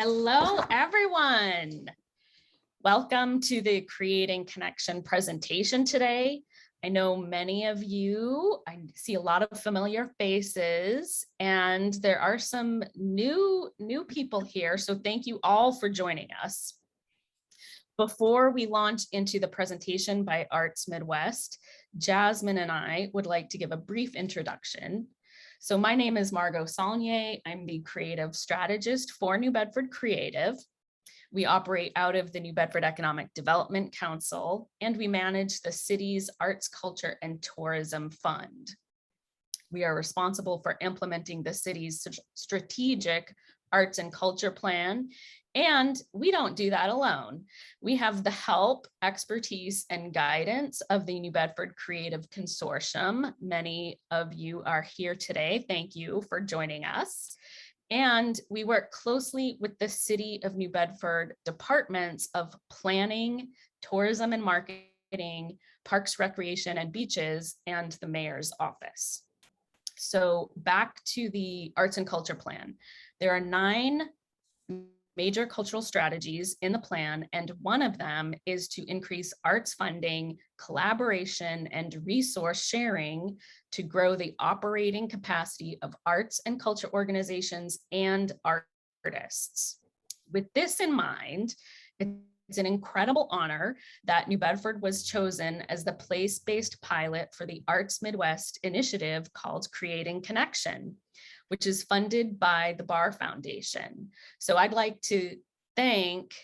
Hello, everyone. Welcome to the Creating Connection presentation today. I know many of you, I see a lot of familiar faces, and there are some new people here, so thank you all for joining us. Before we launch into the presentation by Arts Midwest, Jasmine and I would like to give a brief introduction. So my name is Margot Saulnier. I'm the creative strategist for New Bedford Creative. We operate out of the New Bedford Economic Development Council, and we manage the city's Arts, Culture, and Tourism Fund. We are responsible for implementing the city's strategic arts and culture plan, and we don't do that alone. We have the help, expertise, and guidance of the New Bedford Creative Consortium. Many of you are here today. Thank you for joining us. And we work closely with the City of New Bedford departments of planning, tourism and marketing, parks, recreation, and beaches, and the mayor's office. So back to the arts and culture plan. There are 9 major cultural strategies in the plan, and one of them is to increase arts funding, collaboration, and resource sharing to grow the operating capacity of arts and culture organizations and artists. With this in mind, it's an incredible honor that New Bedford was chosen as the place-based pilot for the Arts Midwest initiative called Creating Connection, which is funded by the Barr Foundation. So I'd like to thank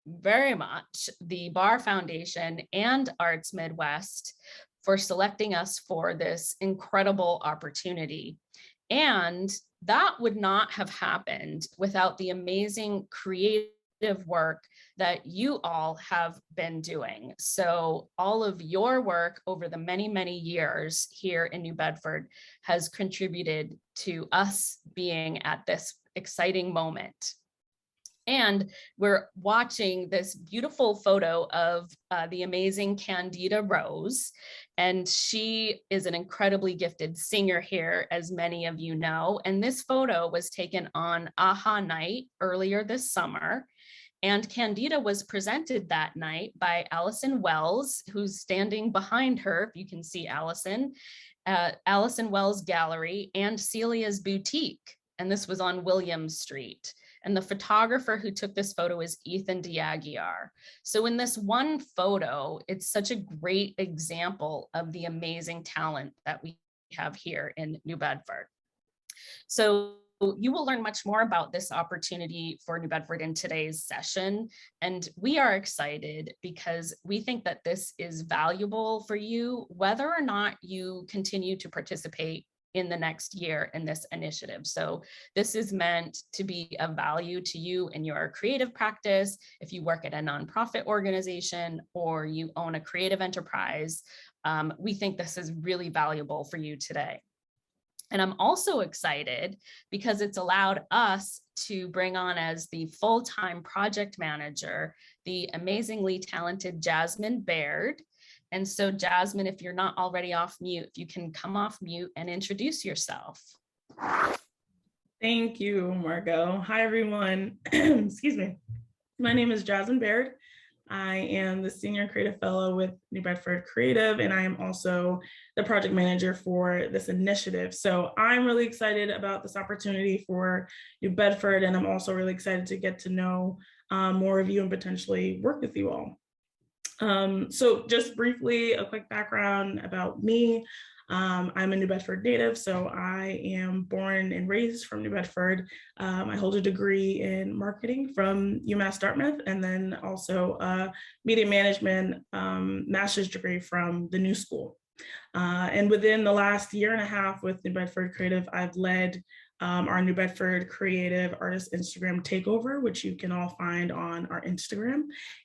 very much the Barr Foundation and Arts Midwest for selecting us for this incredible opportunity. And that would not have happened without the amazing creative work that you all have been doing. So all of your work over the many years here in New Bedford has contributed to us being at this exciting moment. And we're watching this beautiful photo of the amazing Candida Rose. And she is an incredibly gifted singer here, as many of you know. And this photo was taken on AHA Night earlier this summer. And Candida was presented that night by Allison Wells, who's standing behind her, if you can see Allison, Allison Wells Gallery, and Celia's Boutique. And this was on Williams Street. And the photographer who took this photo is Ethan Diaguiar. So in this one photo, it's such a great example of the amazing talent that we have here in New Bedford. So you will learn much more about this opportunity for New Bedford in today's session. And we are excited because we think that this is valuable for you, whether or not you continue to participate in the next year in this initiative. So this is meant to be of value to you in your creative practice. If you work at a nonprofit organization or you own a creative enterprise, we think this is really valuable for you today. And I'm also excited because it's allowed us to bring on as the full-time project manager, the amazingly talented Jasmine Baird. And so Jasmine, if you're not already off mute, you can come off mute and introduce yourself. Thank you, Margot. Hi, everyone. Excuse me. My name is Jasmine Baird. I am the Senior Creative Fellow with New Bedford Creative, and I am also the project manager for this initiative. So I'm really excited about this opportunity for New Bedford, and I'm also really excited to get to know more of you and potentially work with you all. So just briefly, a quick background about me. I'm a New Bedford native, so I am born and raised from New Bedford. I hold a degree in marketing from UMass Dartmouth, and then also a media management master's degree from the New School. And within the last year and a half with New Bedford Creative, I've led our New Bedford Creative Artist Instagram takeover, which you can all find on our Instagram.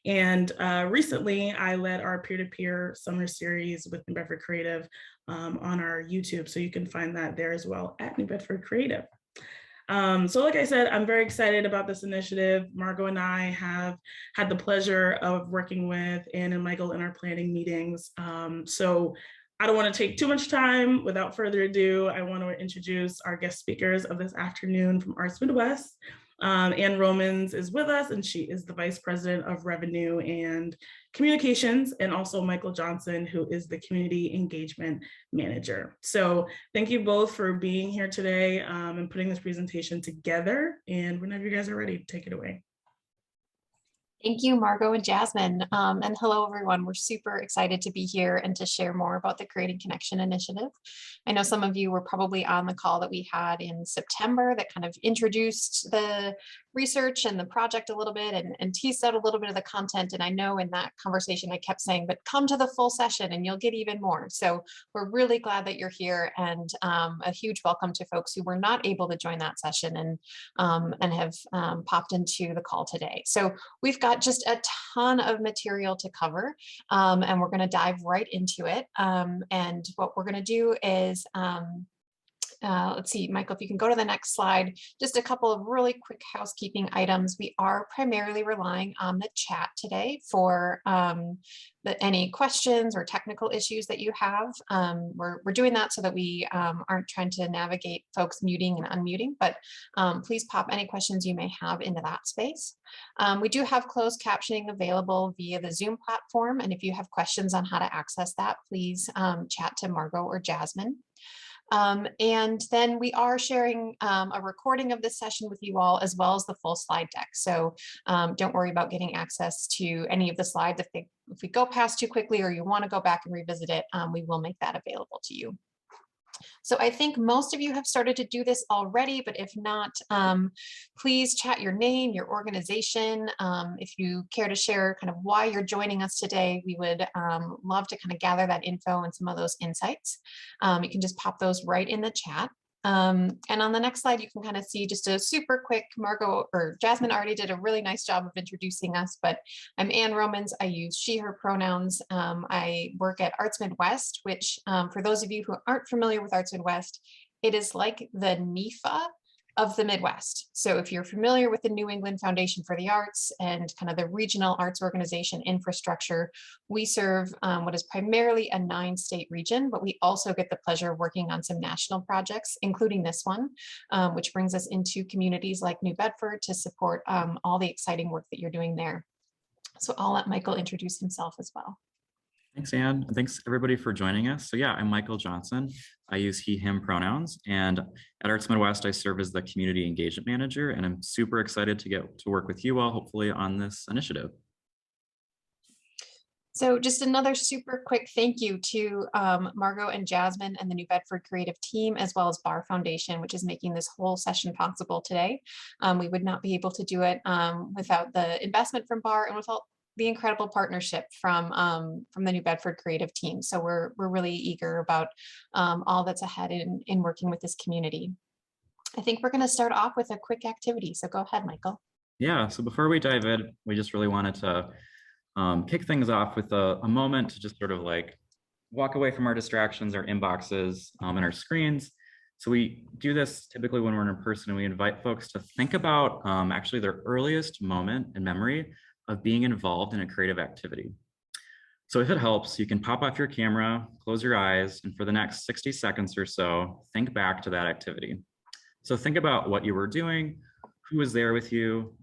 And recently I led our peer-to-peer summer series with New Bedford Creative on our YouTube. So you can find that there as well at New Bedford Creative. So like I said, I'm very excited about this initiative. Margot and I have had the pleasure of working with Ann and Michael in our planning meetings. So I don't want to take too much time. Without further ado, I want to introduce our guest speakers of this afternoon from Arts Midwest. Ann Romans is with us, and she is the Vice President of Revenue and Communications, and also Michael Johnson, who is the Community Engagement Manager. So thank you both for being here today and putting this presentation together. And whenever you guys are ready, take it away. Thank you, Margot and Jasmine. And hello, everyone. We're super excited to be here and to share more about the Creating Connection initiative. I know some of you were probably on the call that we had in September that kind of introduced the research and the project a little bit and teased out a little bit of the content. And I know in that conversation, I kept saying, but come to the full session and you'll get even more. So we're really glad that you're here, and a huge welcome to folks who were not able to join that session and have popped into the call today. So we've got just a ton of material to cover, and we're going to dive right into it. And what we're going to do is let's see, Michael, if you can go to the next slide, just a couple of really quick housekeeping items. We are primarily relying on the chat today for any questions or technical issues that you have. We're doing that so that we aren't trying to navigate folks muting and unmuting, but please pop any questions you may have into that space. We do have closed captioning available via the Zoom platform, and if you have questions on how to access that, please chat to Margot or Jasmine. And then we are sharing a recording of this session with you all, as well as the full slide deck. So don't worry about getting access to any of the slides. If we go past too quickly or you want to go back and revisit it, we will make that available to you. So I think most of you have started to do this already, but if not, please chat your name, your organization. If you care to share kind of why you're joining us today, we would love to kind of gather that info and some of those insights. You can just pop those right in the chat. And on the next slide, you can kind of see just a super quick, Margot or Jasmine already did a really nice job of introducing us, but I'm Ann Romans. I use she, her pronouns. I work at Arts Midwest, which for those of you who aren't familiar with Arts Midwest, it is like the NEFA of the Midwest. So if you're familiar with the New England Foundation for the Arts and kind of the regional arts organization infrastructure, we serve what is primarily a 9-state region, but we also get the pleasure of working on some national projects, including this one, which brings us into communities like New Bedford to support all the exciting work that you're doing there. So I'll let Michael introduce himself as well. Thanks, Ann. And thanks everybody for joining us. So yeah, I'm Michael Johnson. I use he, him pronouns. And at Arts Midwest, I serve as the Community Engagement Manager, and I'm super excited to get to work with you all, hopefully, on this initiative. So just another super quick thank you to Margot and Jasmine and the New Bedford Creative Team, as well as Bar Foundation, which is making this whole session possible today. We would not be able to do it without the investment from Bar and without the incredible partnership from the New Bedford Creative Team. So we're really eager about all that's ahead in working with this community. I think we're going to start off with a quick activity. So go ahead, Michael. Yeah, so before we dive in, we just really wanted to kick things off with a moment to just sort of like walk away from our distractions, our inboxes, and our screens. So we do this typically when we're in person, and we invite folks to think about actually their earliest moment in memory of being involved in a creative activity. So if it helps, you can pop off your camera, close your eyes, and for the next 60 seconds or so, think back to that activity. So think about what you were doing, who was there with you,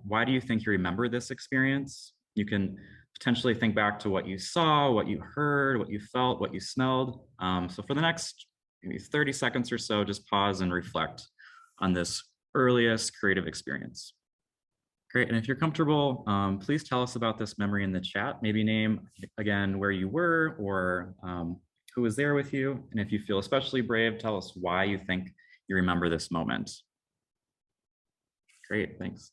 why do you think you remember this experience? You can potentially think back to what you saw, what you heard, what you felt, what you smelled. So for the next maybe 30 seconds or so, just pause and reflect on this earliest creative experience. Great, and if you're comfortable, please tell us about this memory in the chat. Maybe name, again, where you were or who was there with you. And if you feel especially brave, tell us why you think you remember this moment. Great, thanks.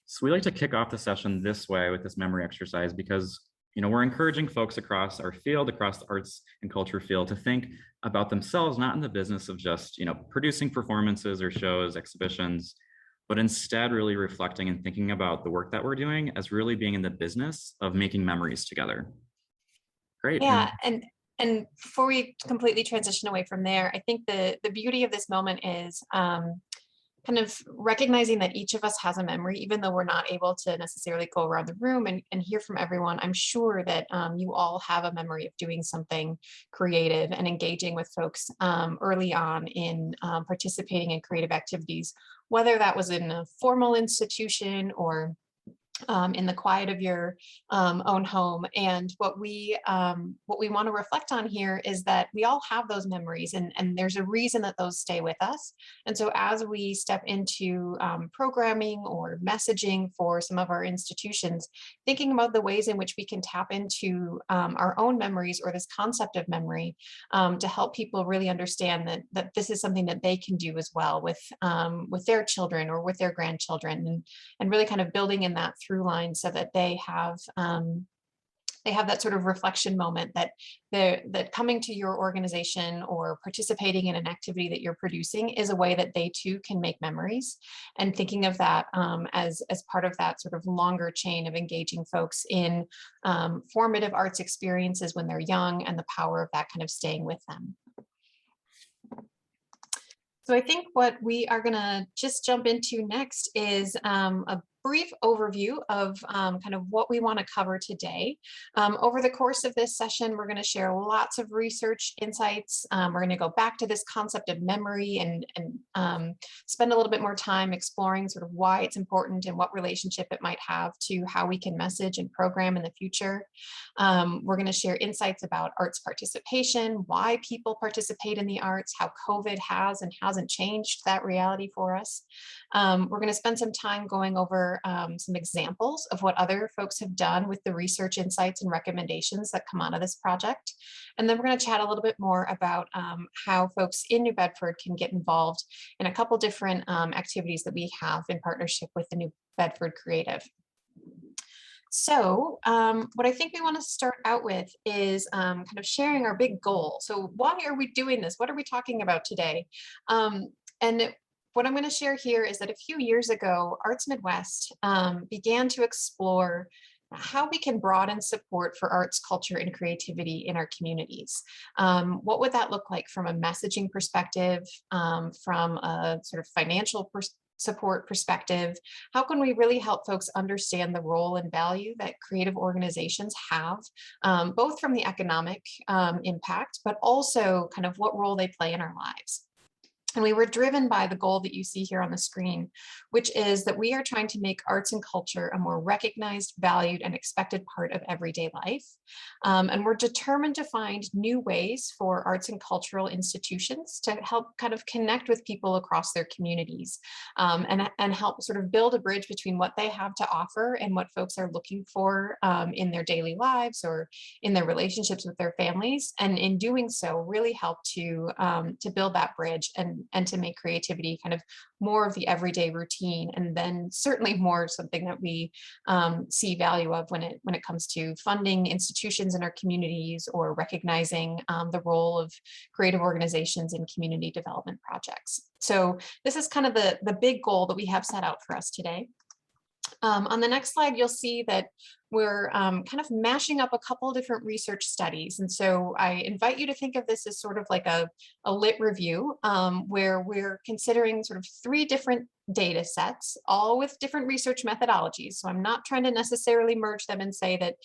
So we like to kick off the session this way with this memory exercise because we're encouraging folks across our field, across the arts and culture field, to think about themselves, not in the business of just producing performances or shows, exhibitions, but instead really reflecting and thinking about the work that we're doing as really being in the business of making memories together. Great. Yeah, and before we completely transition away from there, I think the beauty of this moment is kind of recognizing that each of us has a memory, even though we're not able to necessarily go around the room and hear from everyone. I'm sure that you all have a memory of doing something creative and engaging with folks early on in participating in creative activities, whether that was in a formal institution or in the quiet of your own home. And what we want to reflect on here is that we all have those memories, and there's a reason that those stay with us. And so as we step into programming or messaging for some of our institutions, thinking about the ways in which we can tap into our own memories or this concept of memory to help people really understand that this is something that they can do as well with their children or with their grandchildren, and really kind of building in that through line so that they have that sort of reflection moment that coming to your organization or participating in an activity that you're producing is a way that they too can make memories, and thinking of that as part of that sort of longer chain of engaging folks in formative arts experiences when they're young, and the power of that kind of staying with them. So I think what we are going to just jump into next is a brief overview of kind of what we want to cover today. Over the course of this session, we're going to share lots of research insights. We're going to go back to this concept of memory and spend a little bit more time exploring sort of why it's important and what relationship it might have to how we can message and program in the future. We're going to share insights about arts participation, why people participate in the arts, how COVID has and hasn't changed that reality for us. We're going to spend some time going over some examples of what other folks have done with the research insights and recommendations that come out of this project. And then we're going to chat a little bit more about how folks in New Bedford can get involved in a couple different activities that we have in partnership with the New Bedford Creative. So what I think we want to start out with is kind of sharing our big goal. So why are we doing this? What are we talking about today? What I'm going to share here is that a few years ago, Arts Midwest began to explore how we can broaden support for arts, culture, and creativity in our communities. What would that look like from a messaging perspective, from a sort of financial support perspective? How can we really help folks understand the role and value that creative organizations have, both from the economic impact, but also kind of what role they play in our lives? And we were driven by the goal that you see here on the screen, which is that we are trying to make arts and culture a more recognized, valued, and expected part of everyday life. And we're determined to find new ways for arts and cultural institutions to help kind of connect with people across their communities, and help sort of build a bridge between what they have to offer and what folks are looking for in their daily lives or in their relationships with their families. And in doing so, really help to build that bridge and to make creativity kind of more of the everyday routine, and then certainly more something that we see value of when it comes to funding institutions in our communities or recognizing the role of creative organizations in community development projects. So this is kind of the big goal that we have set out for us today. On the next slide, you'll see that we're kind of mashing up a couple of different research studies. And so I invite you to think of this as sort of like a lit review, where we're considering sort of 3 different data sets, all with different research methodologies. So I'm not trying to necessarily merge them and say that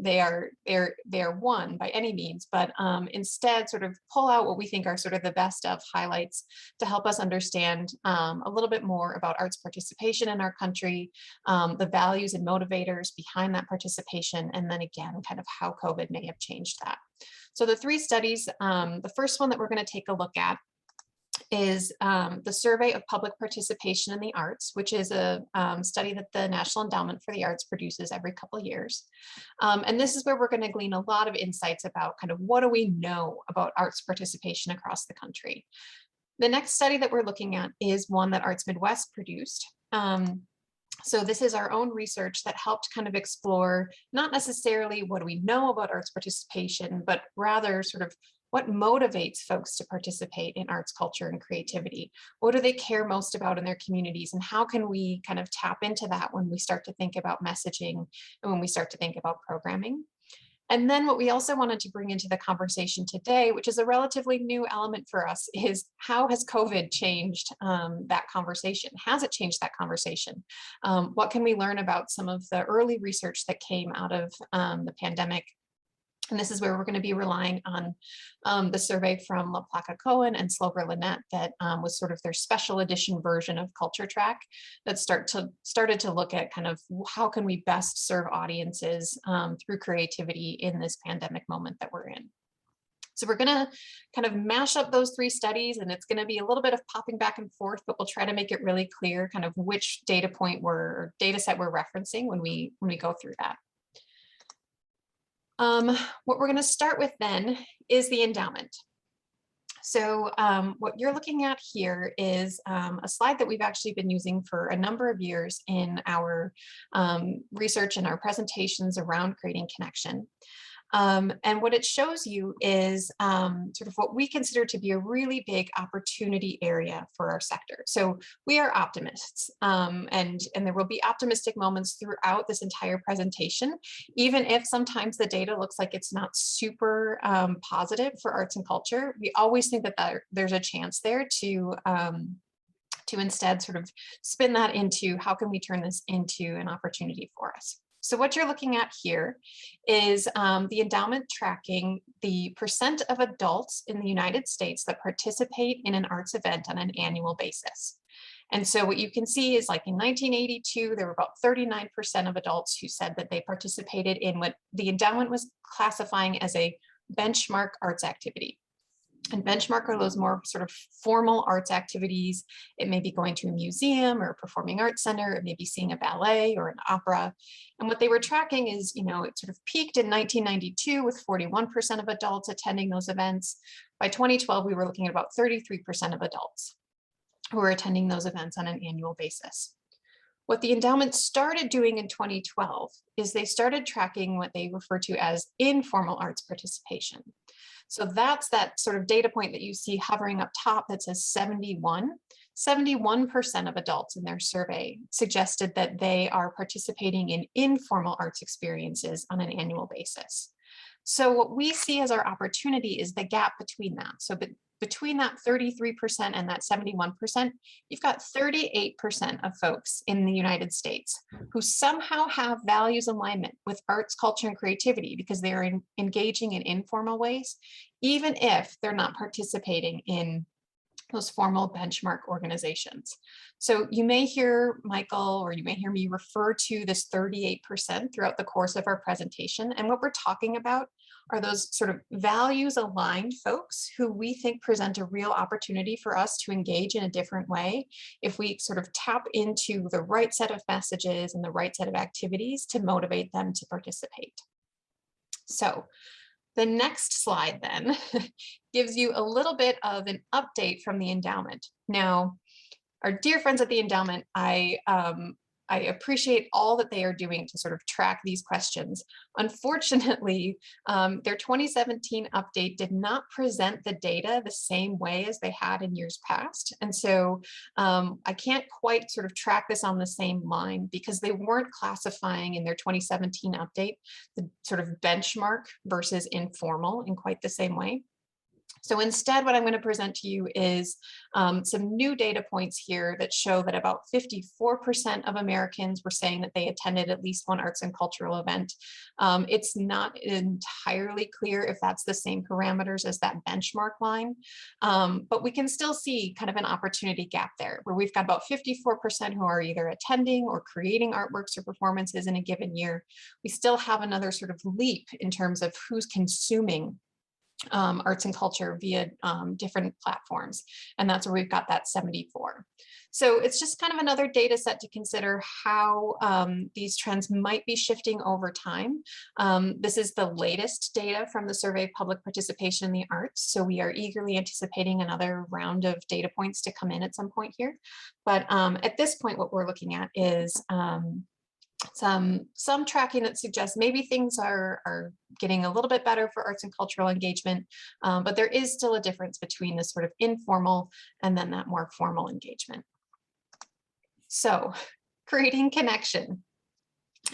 they are one by any means, but instead sort of pull out what we think are sort of the best of highlights to help us understand a little bit more about arts participation in our country, the values and motivators behind that participation, and then again, kind of how COVID may have changed that. So the 3 studies, the first one that we're going to take a look at is the Survey of Public Participation in the Arts, which is a study that the National Endowment for the Arts produces every couple of years. And this is where we're going to glean a lot of insights about kind of what do we know about arts participation across the country. The next study that we're looking at is one that Arts Midwest produced. So this is our own research that helped kind of explore not necessarily what do we know about arts participation, but rather sort of what motivates folks to participate in arts, culture, and creativity. What do they care most about in their communities, and how can we kind of tap into that when we start to think about messaging and when we start to think about programming? And then what we also wanted to bring into the conversation today, which is a relatively new element for us, is how has COVID changed that conversation? Has it changed that conversation? What can we learn about some of the early research that came out of the pandemic? And this is where we're going to be relying on the survey from LaPlaca Cohen and Slover Lynette that was sort of their special edition version of Culture Track that started to look at kind of how can we best serve audiences through creativity in this pandemic moment that we're in. So we're going to kind of mash up those three studies, and it's going to be a little bit of popping back and forth, but we'll try to make it really clear kind of which data point or data set we're referencing when we go through that. What we're going to start with then is the endowment. So what you're looking at here is a slide that we've actually been using for a number of years in our research and our presentations around creating connection. And what it shows you is sort of what we consider to be a really big opportunity area for our sector. So we are optimists, and there will be optimistic moments throughout this entire presentation, even if sometimes the data looks like it's not super positive for arts and culture. We always think that there's a chance there to instead sort of spin that into how can we turn this into an opportunity for us. So what you're looking at here is the endowment tracking the percent of adults in the United States that participate in an arts event on an annual basis. And so what you can see is, like, in 1982, there were about 39% of adults who said that they participated in what the endowment was classifying as a benchmark arts activity. And benchmark are those more sort of formal arts activities. It may be going to a museum or a performing arts center. It may be seeing a ballet or an opera. And what they were tracking is, it sort of peaked in 1992 with 41% of adults attending those events. By 2012, we were looking at about 33% of adults who were attending those events on an annual basis. What the endowment started doing in 2012 is they started tracking what they refer to as informal arts participation. So that's that sort of data point that you see hovering up top that says 71. 71% of adults in their survey suggested that they are participating in informal arts experiences on an annual basis. So what we see as our opportunity is the gap between that. So between that 33% and that 71%, you've got 38% of folks in the United States who somehow have values alignment with arts, culture, and creativity because they are engaging in informal ways, even if they're not participating in those formal benchmark organizations. So you may hear Michael, or you may hear me refer to this 38% throughout the course of our presentation. And what we're talking about are those sort of values aligned folks who we think present a real opportunity for us to engage in a different way if we sort of tap into the right set of messages and the right set of activities to motivate them to participate. So the next slide then gives you a little bit of an update from the endowment. Now, our dear friends at the endowment, I appreciate all that they are doing to sort of track these questions. Unfortunately, their 2017 update did not present the data the same way as they had in years past. And so I can't quite sort of track this on the same line because they weren't classifying in their 2017 update the sort of benchmark versus informal in quite the same way. So instead, what I'm going to present to you is some new data points here that show that about 54% of Americans were saying that they attended at least one arts and cultural event. It's not entirely clear if that's the same parameters as that benchmark line, but we can still see kind of an opportunity gap there where we've got about 54% who are either attending or creating artworks or performances in a given year. We still have another sort of leap in terms of who's consuming arts and culture via different platforms. And that's where we've got that 74. So it's just kind of another data set to consider how these trends might be shifting over time. This is the latest data from the Survey of Public Participation in the Arts. So we are eagerly anticipating another round of data points to come in at some point here. But at this point, what we're looking at is some tracking that suggests maybe things are getting a little bit better for arts and cultural engagement, but there is still a difference between this sort of informal and then that more formal engagement. So creating connection.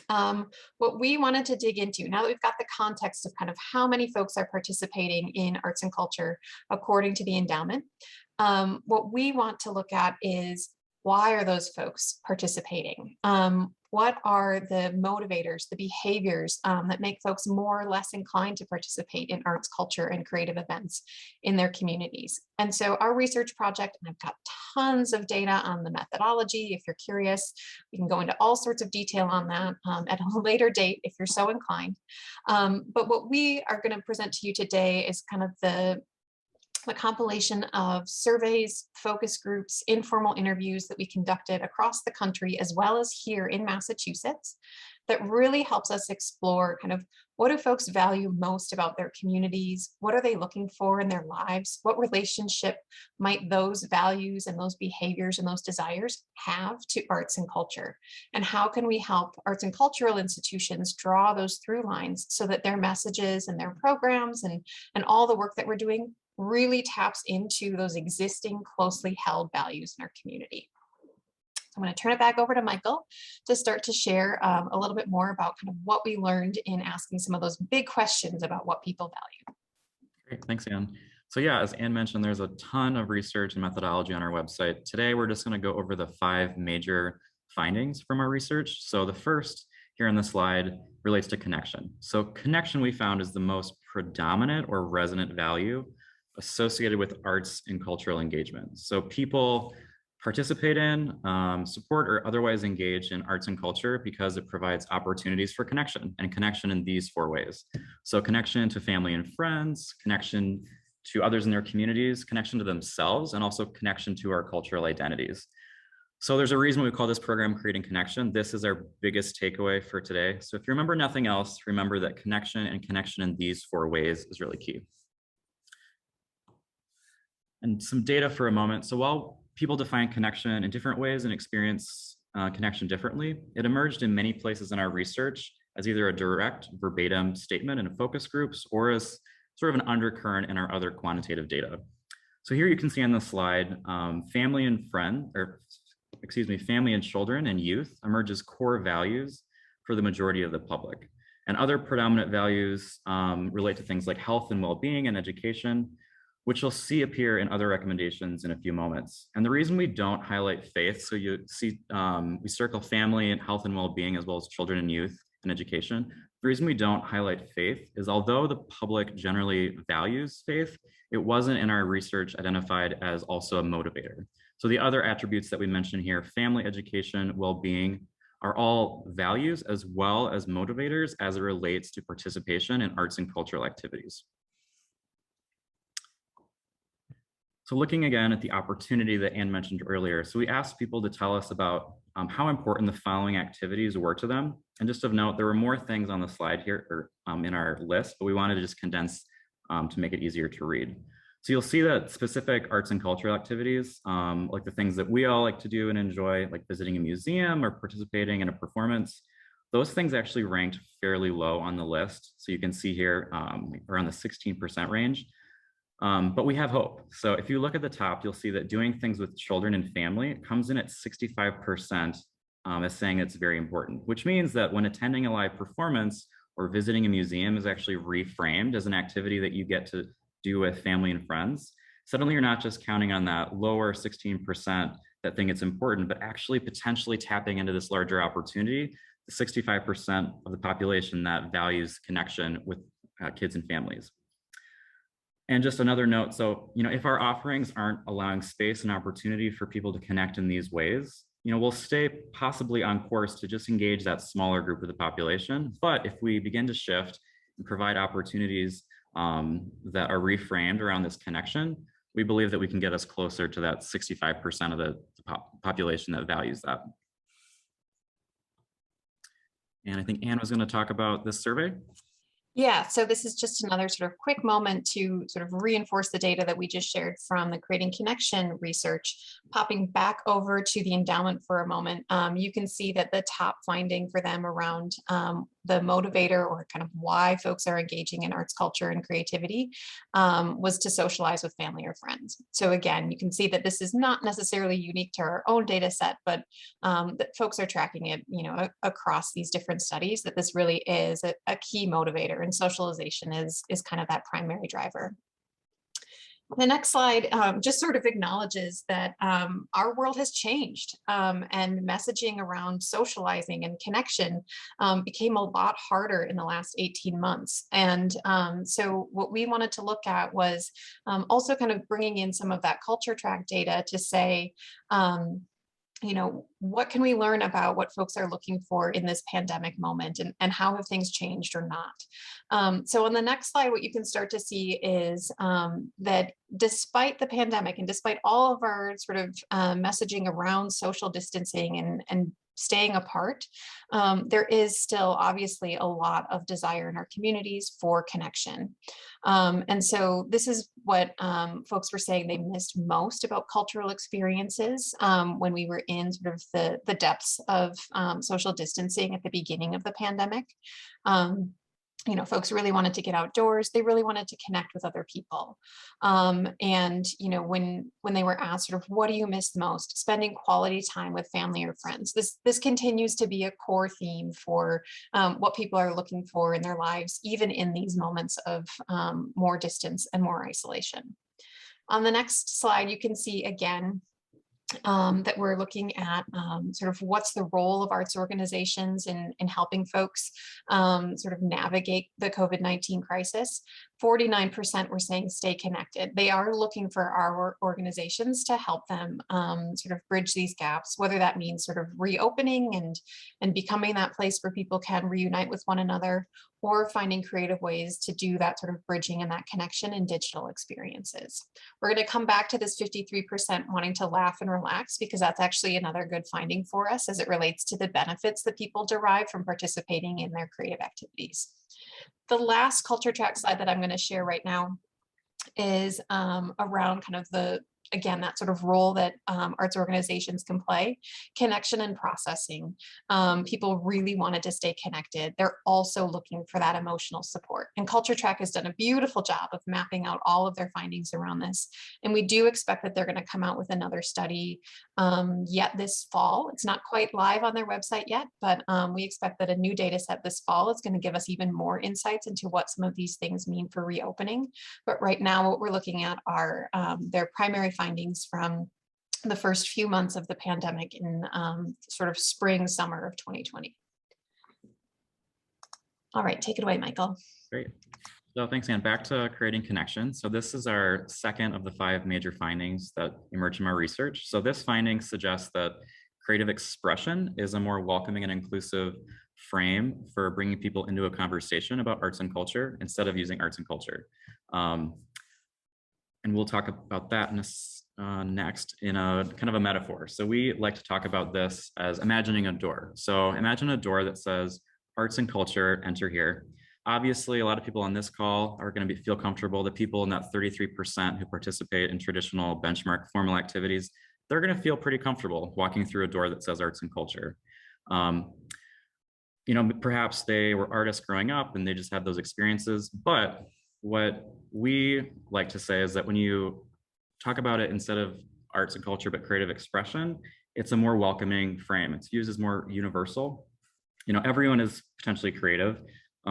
What we wanted to dig into, now that we've got the context of kind of how many folks are participating in arts and culture according to the endowment, what we want to look at is, why are those folks participating? What are the motivators, the behaviors that make folks more or less inclined to participate in arts, culture, and creative events in their communities? And so our research project, and I've got tons of data on the methodology. If you're curious, we can go into all sorts of detail on that at a later date if you're so inclined. But what we are going to present to you today is kind of the compilation of surveys, focus groups, informal interviews that we conducted across the country, as well as here in Massachusetts, that really helps us explore kind of, what do folks value most about their communities? What are they looking for in their lives? What relationship might those values and those behaviors and those desires have to arts and culture? And how can we help arts and cultural institutions draw those through lines so that their messages and their programs and all the work that we're doing really taps into those existing closely held values in our community? I'm going to turn it back over to Michael to start to share a little bit more about kind of what we learned in asking some of those big questions about what people value. Great, thanks, Anne. So yeah, as Anne mentioned, there's a ton of research and methodology on our website. Today, we're just going to go over the 5 major findings from our research. So the first here on the slide relates to connection. So connection, we found, is the most predominant or resonant value associated with arts and cultural engagement. So people participate in, support, or otherwise engage in arts and culture because it provides opportunities for connection, and connection in these 4 ways. So connection to family and friends, connection to others in their communities, connection to themselves, and also connection to our cultural identities. So there's a reason we call this program Creating Connection. This is our biggest takeaway for today. So if you remember nothing else, remember that connection in these 4 ways is really key. And some data for a moment. So while people define connection in different ways and experience connection differently, it emerged in many places in our research as either a direct verbatim statement in focus groups or as sort of an undercurrent in our other quantitative data. So here you can see on the slide, family and children and youth emerge as core values for the majority of the public. And other predominant values relate to things like health and well-being and education, which you'll see appear in other recommendations in a few moments. And the reason we don't highlight faith, so you see we circle family and health and well-being as well as children and youth and education. The reason we don't highlight faith is, although the public generally values faith, it wasn't in our research identified as also a motivator. So the other attributes that we mentioned here, family, education, well-being, are all values as well as motivators as it relates to participation in arts and cultural activities. So looking again at the opportunity that Anne mentioned earlier, so we asked people to tell us about how important the following activities were to them. And just of note, there were more things on the slide here or in our list, but we wanted to just condense to make it easier to read. So you'll see that specific arts and cultural activities, like the things that we all like to do and enjoy, like visiting a museum or participating in a performance, those things actually ranked fairly low on the list. So you can see here around the 16% range. But we have hope. So if you look at the top, you'll see that doing things with children and family comes in at 65% as saying it's very important, which means that when attending a live performance or visiting a museum is actually reframed as an activity that you get to do with family and friends, suddenly you're not just counting on that lower 16% that think it's important, but actually potentially tapping into this larger opportunity, the 65% of the population that values connection with kids and families. And just another note, so, if our offerings aren't allowing space and opportunity for people to connect in these ways, we'll stay possibly on course to just engage that smaller group of the population. But if we begin to shift and provide opportunities that are reframed around this connection, we believe that we can get us closer to that 65% of the population that values that. And I think Anne was going to talk about this survey. Yeah, so this is just another sort of quick moment to sort of reinforce the data that we just shared from the Creating Connection research. Popping back over to the endowment for a moment, you can see that the top finding for them around the motivator or kind of why folks are engaging in arts, culture, and creativity was to socialize with family or friends. So again, you can see that this is not necessarily unique to our own data set, but that folks are tracking it, across these different studies, that this really is a key motivator, and socialization is kind of that primary driver. The next slide just sort of acknowledges that our world has changed, and messaging around socializing and connection became a lot harder in the last 18 months. And so what we wanted to look at was also kind of bringing in some of that culture track data to say, what can we learn about what folks are looking for in this pandemic moment, and how have things changed or not? So on the next slide, what you can start to see is that despite the pandemic and despite all of our sort of messaging around social distancing and staying apart, there is still obviously a lot of desire in our communities for connection. And so this is what folks were saying they missed most about cultural experiences when we were in sort of the depths of social distancing at the beginning of the pandemic. Folks really wanted to get outdoors. They really wanted to connect with other people. And when they were asked sort of, what do you miss most? Spending quality time with family or friends. This continues to be a core theme for what people are looking for in their lives, even in these moments of more distance and more isolation. On the next slide, you can see again, that we're looking at sort of what's the role of arts organizations in helping folks sort of navigate the COVID-19 crisis. 49% were saying stay connected. They are looking for our organizations to help them sort of bridge these gaps, whether that means sort of reopening and becoming that place where people can reunite with one another, or finding creative ways to do that sort of bridging and that connection in digital experiences. We're going to come back to this 53% wanting to laugh and relax, because that's actually another good finding for us as it relates to the benefits that people derive from participating in their creative activities. The last culture track slide that I'm going to share right now is around kind of again, that sort of role that arts organizations can play, connection and processing. People really wanted to stay connected. They're also looking for that emotional support. And Culture Track has done a beautiful job of mapping out all of their findings around this. And we do expect that they're going to come out with another study yet this fall. It's not quite live on their website yet, but we expect that a new data set this fall is going to give us even more insights into what some of these things mean for reopening. But right now, what we're looking at are their primary findings from the first few months of the pandemic in sort of spring, summer of 2020. All right, take it away, Michael. Great. So thanks, Anne. Back to creating connection. So this is our second of the 5 major findings that emerged from our research. So this finding suggests that creative expression is a more welcoming and inclusive frame for bringing people into a conversation about arts and culture instead of using arts and culture. And we'll talk about that next in a kind of a metaphor. So we like to talk about this as imagining a door. So imagine a door that says arts and culture, enter here. Obviously, a lot of people on this call are going to feel comfortable. The people in that 33% who participate in traditional benchmark formal activities, they're going to feel pretty comfortable walking through a door that says arts and culture. Perhaps they were artists growing up and they just had those experiences, but what we like to say is that when you talk about it instead of arts and culture, but creative expression, it's a more welcoming frame. It's used as more universal. Everyone is potentially creative.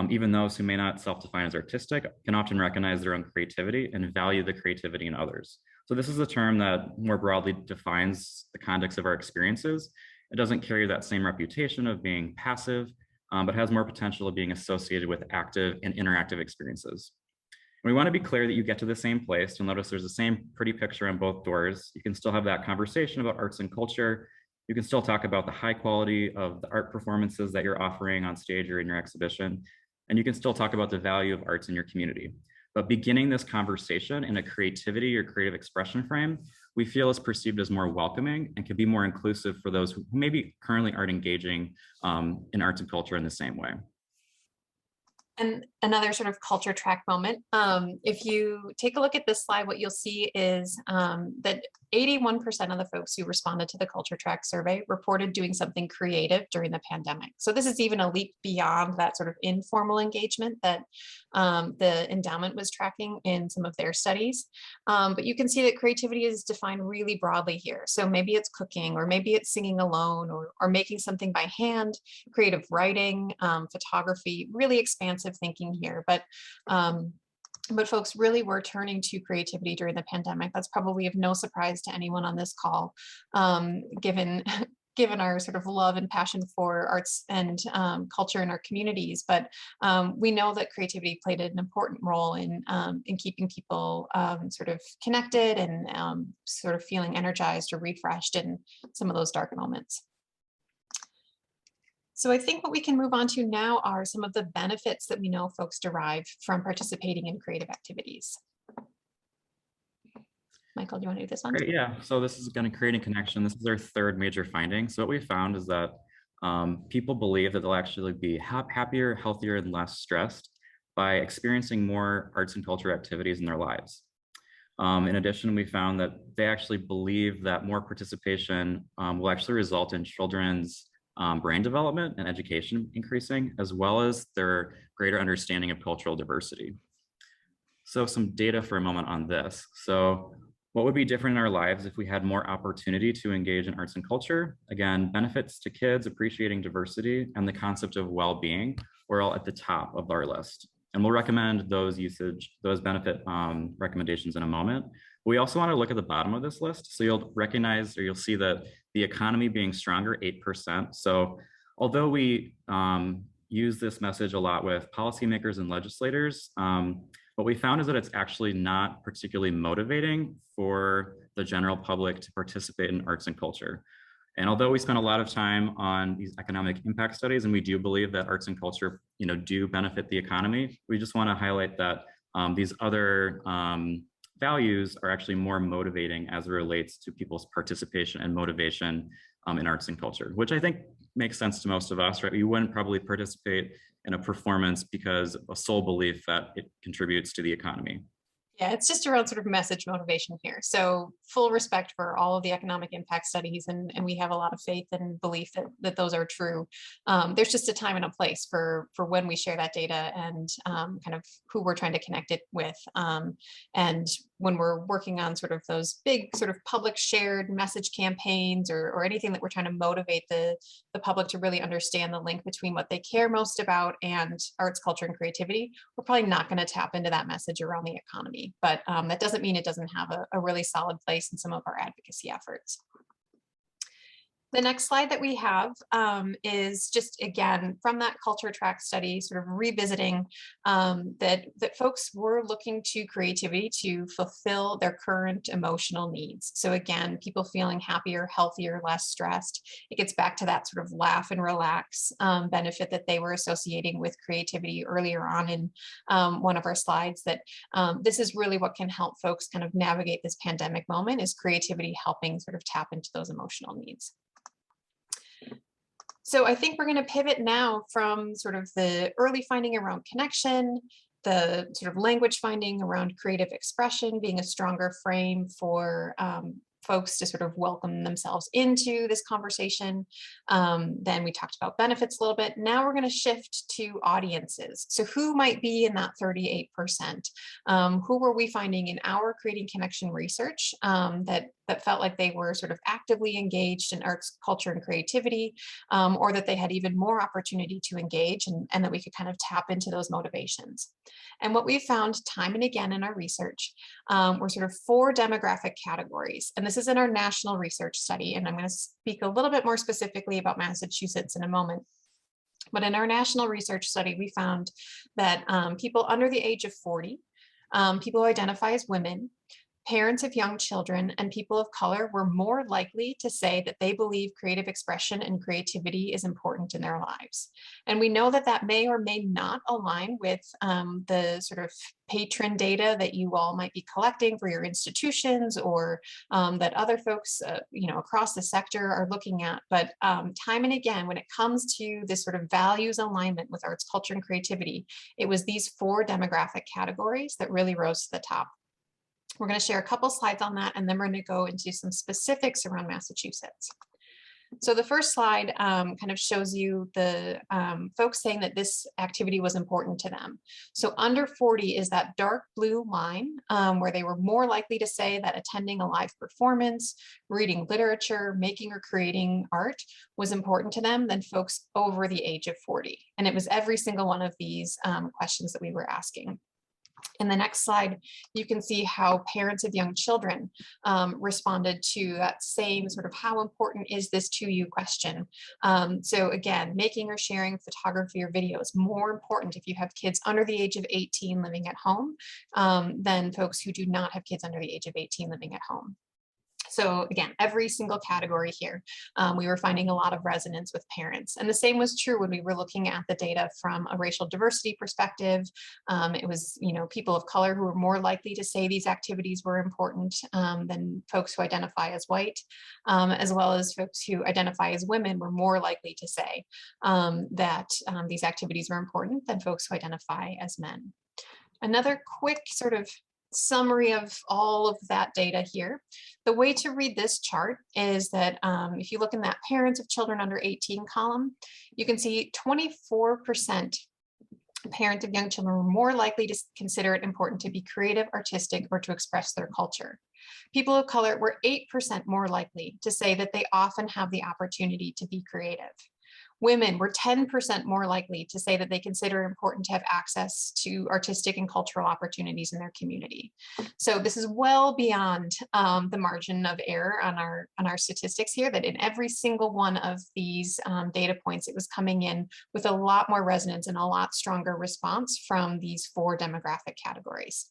Even those who may not self-define as artistic can often recognize their own creativity and value the creativity in others. So this is a term that more broadly defines the context of our experiences. It doesn't carry that same reputation of being passive, but has more potential of being associated with active and interactive experiences. We want to be clear that you get to the same place. You'll notice there's the same pretty picture on both doors. You can still have that conversation about arts and culture. You can still talk about the high quality of the art performances that you're offering on stage or in your exhibition. And you can still talk about the value of arts in your community. But beginning this conversation in a creativity or creative expression frame, we feel is perceived as more welcoming and can be more inclusive for those who maybe currently aren't engaging in arts and culture in the same way. And another sort of culture track moment. If you take a look at this slide, what you'll see is that 81% of the folks who responded to the culture track survey reported doing something creative during the pandemic. So this is even a leap beyond that sort of informal engagement that the endowment was tracking in some of their studies. But you can see that creativity is defined really broadly here. So maybe it's cooking, or maybe it's singing alone, or making something by hand, creative writing, photography, really expansive thinking here. But folks really were turning to creativity during the pandemic. That's probably of no surprise to anyone on this call, given given our sort of love and passion for arts and culture in our communities. But we know that creativity played an important role in keeping people sort of connected and sort of feeling energized or refreshed in some of those dark moments. So I think what we can move on to now are some of the benefits that we know folks derive from participating in creative activities. Michael, do you want to do this one? Great, yeah, so this is going to create a connection. This is our third major finding. So what we found is that people believe that they'll actually be happier, healthier, and less stressed by experiencing more arts and culture activities in their lives. In addition, we found that they actually believe that more participation will actually result in children's brain development and education increasing, as well as their greater understanding of cultural diversity. So some data for a moment on this. So what would be different in our lives if we had more opportunity to engage in arts and culture? Again, benefits to kids, appreciating diversity, and the concept of well-being were all at the top of our list. And we'll recommend those benefit recommendations in a moment. We also want to look at the bottom of this list. So you'll recognize, or you'll see that the economy being stronger, 8%. So although we use this message a lot with policymakers and legislators, what we found is that it's actually not particularly motivating for the general public to participate in arts and culture. And although we spend a lot of time on these economic impact studies, and we do believe that arts and culture, do benefit the economy, we just want to highlight that these other values are actually more motivating as it relates to people's participation and motivation in arts and culture, which I think makes sense to most of us, right? You wouldn't probably participate in a performance because of a sole belief that it contributes to the economy. Yeah, it's just around sort of message motivation here. So full respect for all of the economic impact studies, and we have a lot of faith and belief that those are true. There's just a time and a place for when we share that data and kind of who we're trying to connect it with. And when we're working on sort of those big sort of public shared message campaigns or anything that we're trying to motivate the public to really understand the link between what they care most about and arts, culture, and creativity, we're probably not going to tap into that message around the economy. But that doesn't mean it doesn't have a really solid place in some of our advocacy efforts. The next slide that we have is just, again, from that culture track study, sort of revisiting that folks were looking to creativity to fulfill their current emotional needs. So again, people feeling happier, healthier, less stressed. It gets back to that sort of laugh and relax benefit that they were associating with creativity earlier on in one of our slides, that this is really what can help folks kind of navigate this pandemic moment, is creativity helping sort of tap into those emotional needs. So I think we're going to pivot now from sort of the early finding around connection, the sort of language finding around creative expression being a stronger frame for folks to sort of welcome themselves into this conversation. Then we talked about benefits a little bit. Now we're going to shift to audiences. So who might be in that 38%? Who were we finding in our creating connection research that felt like they were sort of actively engaged in arts, culture, and creativity, or that they had even more opportunity to engage and that we could kind of tap into those motivations. And what we found time and again in our research were sort of 4 demographic categories. And this is in our national research study. And I'm going to speak a little bit more specifically about Massachusetts in a moment. But in our national research study, we found that people under the age of 40, people who identify as women, parents of young children and people of color were more likely to say that they believe creative expression and creativity is important in their lives. And we know that that may or may not align with the sort of patron data that you all might be collecting for your institutions, or that other folks across the sector are looking at. But time and again, when it comes to this sort of values alignment with arts, culture, and creativity, it was these 4 demographic categories that really rose to the top. We're going to share a couple slides on that, and then we're going to go into some specifics around Massachusetts. So the first slide kind of shows you the folks saying that this activity was important to them. So under 40 is that dark blue line where they were more likely to say that attending a live performance, reading literature, making or creating art was important to them than folks over the age of 40. And it was every single one of these questions that we were asking. In the next slide, you can see how parents of young children responded to that same sort of how important is this to you question. So again, making or sharing photography or video is more important if you have kids under the age of 18 living at home than folks who do not have kids under the age of 18 living at home. So again, every single category here, we were finding a lot of resonance with parents. And the same was true when we were looking at the data from a racial diversity perspective. It was, people of color who were more likely to say these activities were important than folks who identify as white, as well as folks who identify as women were more likely to say that these activities were important than folks who identify as men. Another quick sort of summary of all of that data here. The way to read this chart is that if you look in that parents of children under 18 column, you can see 24% parents of young children were more likely to consider it important to be creative, artistic, or to express their culture. People of color were 8% more likely to say that they often have the opportunity to be creative. Women were 10% more likely to say that they consider it important to have access to artistic and cultural opportunities in their community. So this is well beyond the margin of error on our statistics here, that in every single one of these data points, it was coming in with a lot more resonance and a lot stronger response from these 4 demographic categories.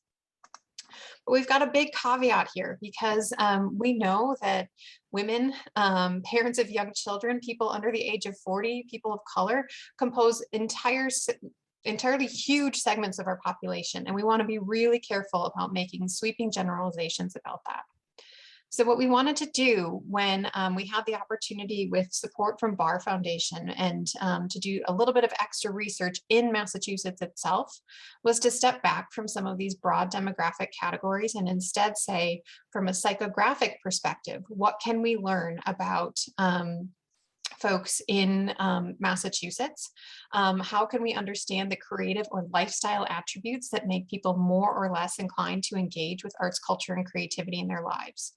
But we've got a big caveat here because we know that women, parents of young children, people under the age of 40, people of color compose entirely huge segments of our population. And we want to be really careful about making sweeping generalizations about that. So what we wanted to do when we had the opportunity with support from Barr Foundation and to do a little bit of extra research in Massachusetts itself was to step back from some of these broad demographic categories and instead say, from a psychographic perspective, what can we learn about folks in Massachusetts? How can we understand the creative or lifestyle attributes that make people more or less inclined to engage with arts, culture, and creativity in their lives?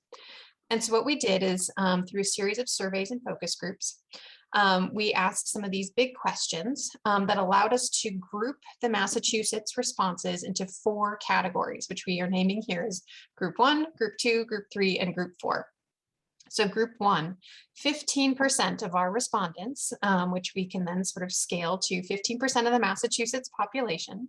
And so what we did is through a series of surveys and focus groups, we asked some of these big questions that allowed us to group the Massachusetts responses into 4 categories, which we are naming here as Group 1, Group 2, Group 3, and Group 4. So Group 1, 15% of our respondents, which we can then sort of scale to 15% of the Massachusetts population,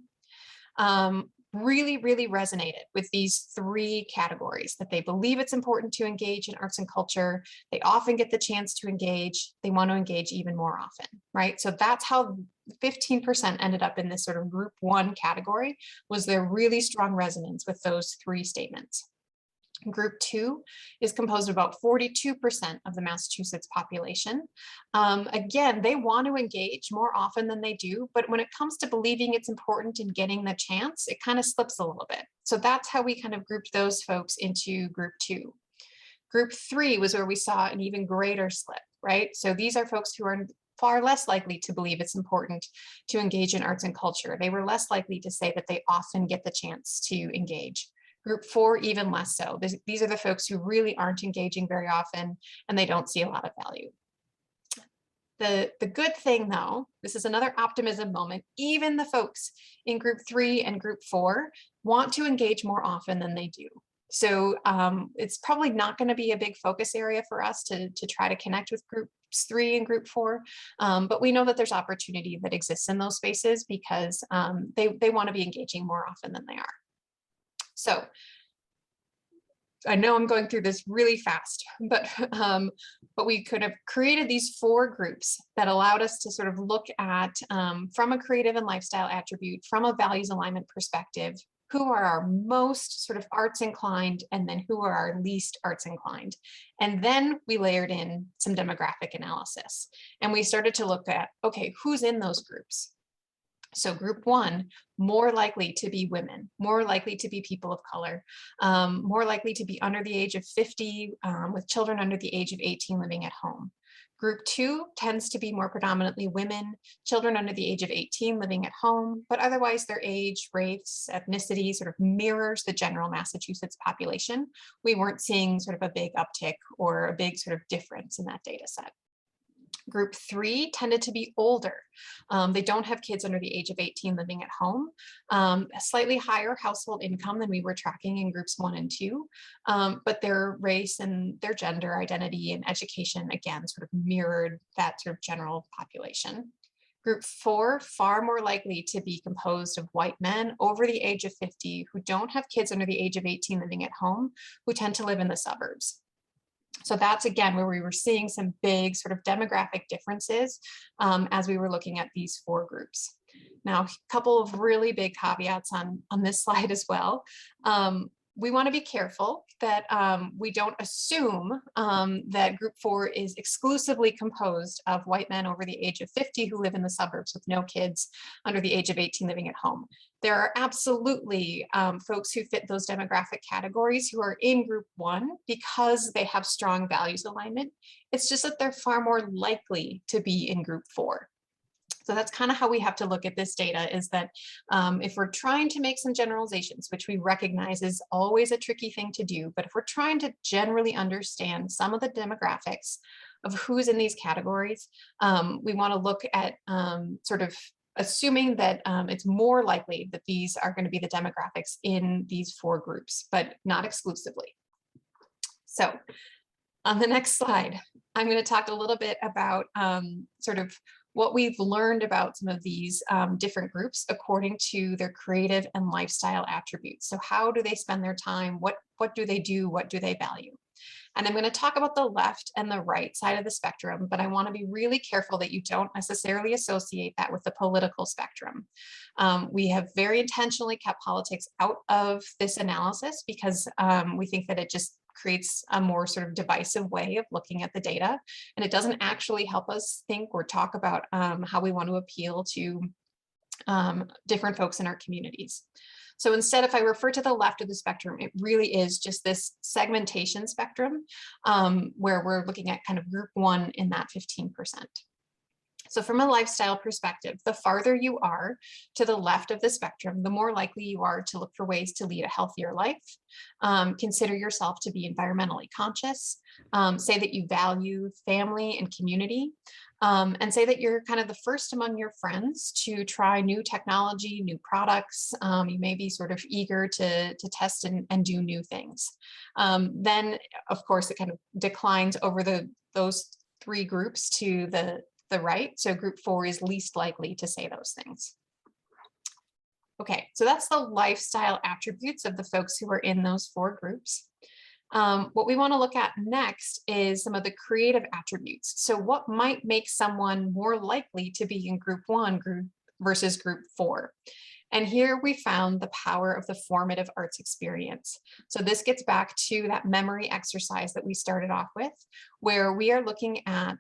really resonated with these 3 categories, that they believe it's important to engage in arts and culture. They often get the chance to engage. They want to engage even more often, right? So that's how 15% ended up in this sort of Group 1 category, was their really strong resonance with those 3 statements. Group 2 is composed of about 42% of the Massachusetts population. Again, they want to engage more often than they do, but when it comes to believing it's important and getting the chance, it kind of slips a little bit. So that's how we kind of grouped those folks into Group 2. Group 3 was where we saw an even greater slip, right? So these are folks who are far less likely to believe it's important to engage in arts and culture. They were less likely to say that they often get the chance to engage. Group 4, even less so. These are the folks who really aren't engaging very often and they don't see a lot of value. The good thing though, this is another optimism moment, even the folks in Group 3 and Group 4 want to engage more often than they do. So it's probably not going to be a big focus area for us to try to connect with Groups 3 and Group 4, but we know that there's opportunity that exists in those spaces because they want to be engaging more often than they are. So I know I'm going through this really fast, but we could have created these 4 groups that allowed us to sort of look at, from a creative and lifestyle attribute, from a values alignment perspective, who are our most sort of arts inclined, and then who are our least arts inclined. And then we layered in some demographic analysis, and we started to look at, okay, who's in those groups? So group 1, more likely to be women, more likely to be people of color, more likely to be under the age of 50, with children under the age of 18 living at home. Group 2 tends to be more predominantly women, children under the age of 18 living at home, but otherwise their age, race, ethnicity sort of mirrors the general Massachusetts population. We weren't seeing sort of a big uptick or a big sort of difference in that data set. Group 3 tended to be older. They don't have kids under the age of 18 living at home, a slightly higher household income than we were tracking in groups 1 and 2, but their race and their gender identity and education, again, sort of mirrored that sort of general population. Group 4, far more likely to be composed of white men over the age of 50 who don't have kids under the age of 18 living at home, who tend to live in the suburbs. So that's, again, where we were seeing some big sort of demographic differences as we were looking at these 4 groups. Now, a couple of really big caveats on this slide as well. We want to be careful that we don't assume that group 4 is exclusively composed of white men over the age of 50 who live in the suburbs with no kids under the age of 18 living at home. There are absolutely folks who fit those demographic categories who are in group 1 because they have strong values alignment. It's just that they're far more likely to be in group 4. So that's kind of how we have to look at this data, is that if we're trying to make some generalizations, which we recognize is always a tricky thing to do, but if we're trying to generally understand some of the demographics of who's in these categories, we want to look at sort of assuming that it's more likely that these are going to be the demographics in these 4 groups, but not exclusively. So on the next slide, I'm going to talk a little bit about sort of what we've learned about some of these different groups according to their creative and lifestyle attributes. So how do they spend their time? What do they do? What do they value? And I'm going to talk about the left and the right side of the spectrum, but I want to be really careful that you don't necessarily associate that with the political spectrum. We have very intentionally kept politics out of this analysis because we think that it just creates a more sort of divisive way of looking at the data. And it doesn't actually help us think or talk about how we want to appeal to different folks in our communities. So instead, if I refer to the left of the spectrum, it really is just this segmentation spectrum where we're looking at kind of group 1 in that 15%. So from a lifestyle perspective, the farther you are to the left of the spectrum, the more likely you are to look for ways to lead a healthier life, consider yourself to be environmentally conscious, say that you value family and community, and say that you're kind of the first among your friends to try new technology, new products. You may be sort of eager to test and do new things. Then, of course, it kind of declines over those 3 groups to the right. So group 4 is least likely to say those things. Okay, so that's the lifestyle attributes of the folks who are in those 4 groups. What we want to look at next is some of the creative attributes. So what might make someone more likely to be in group 1 versus group 4? And here we found the power of the formative arts experience. So this gets back to that memory exercise that we started off with, where we are looking at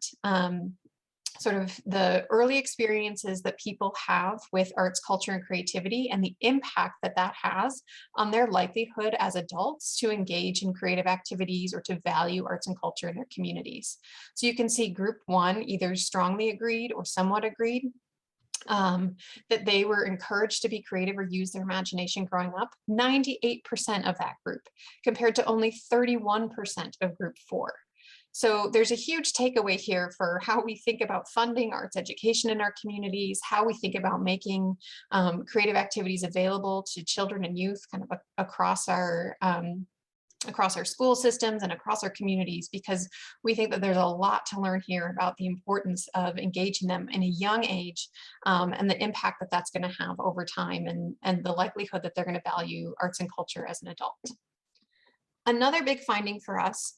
sort of the early experiences that people have with arts, culture, and creativity, and the impact that that has on their likelihood as adults to engage in creative activities or to value arts and culture in their communities. So you can see group 1 either strongly agreed or somewhat agreed that they were encouraged to be creative or use their imagination growing up. 98% of that group, compared to only 31% of group 4. So there's a huge takeaway here for how we think about funding arts education in our communities, how we think about making creative activities available to children and youth kind of across our school systems and across our communities, because we think that there's a lot to learn here about the importance of engaging them in a young age and the impact that that's going to have over time and the likelihood that they're going to value arts and culture as an adult. Another big finding for us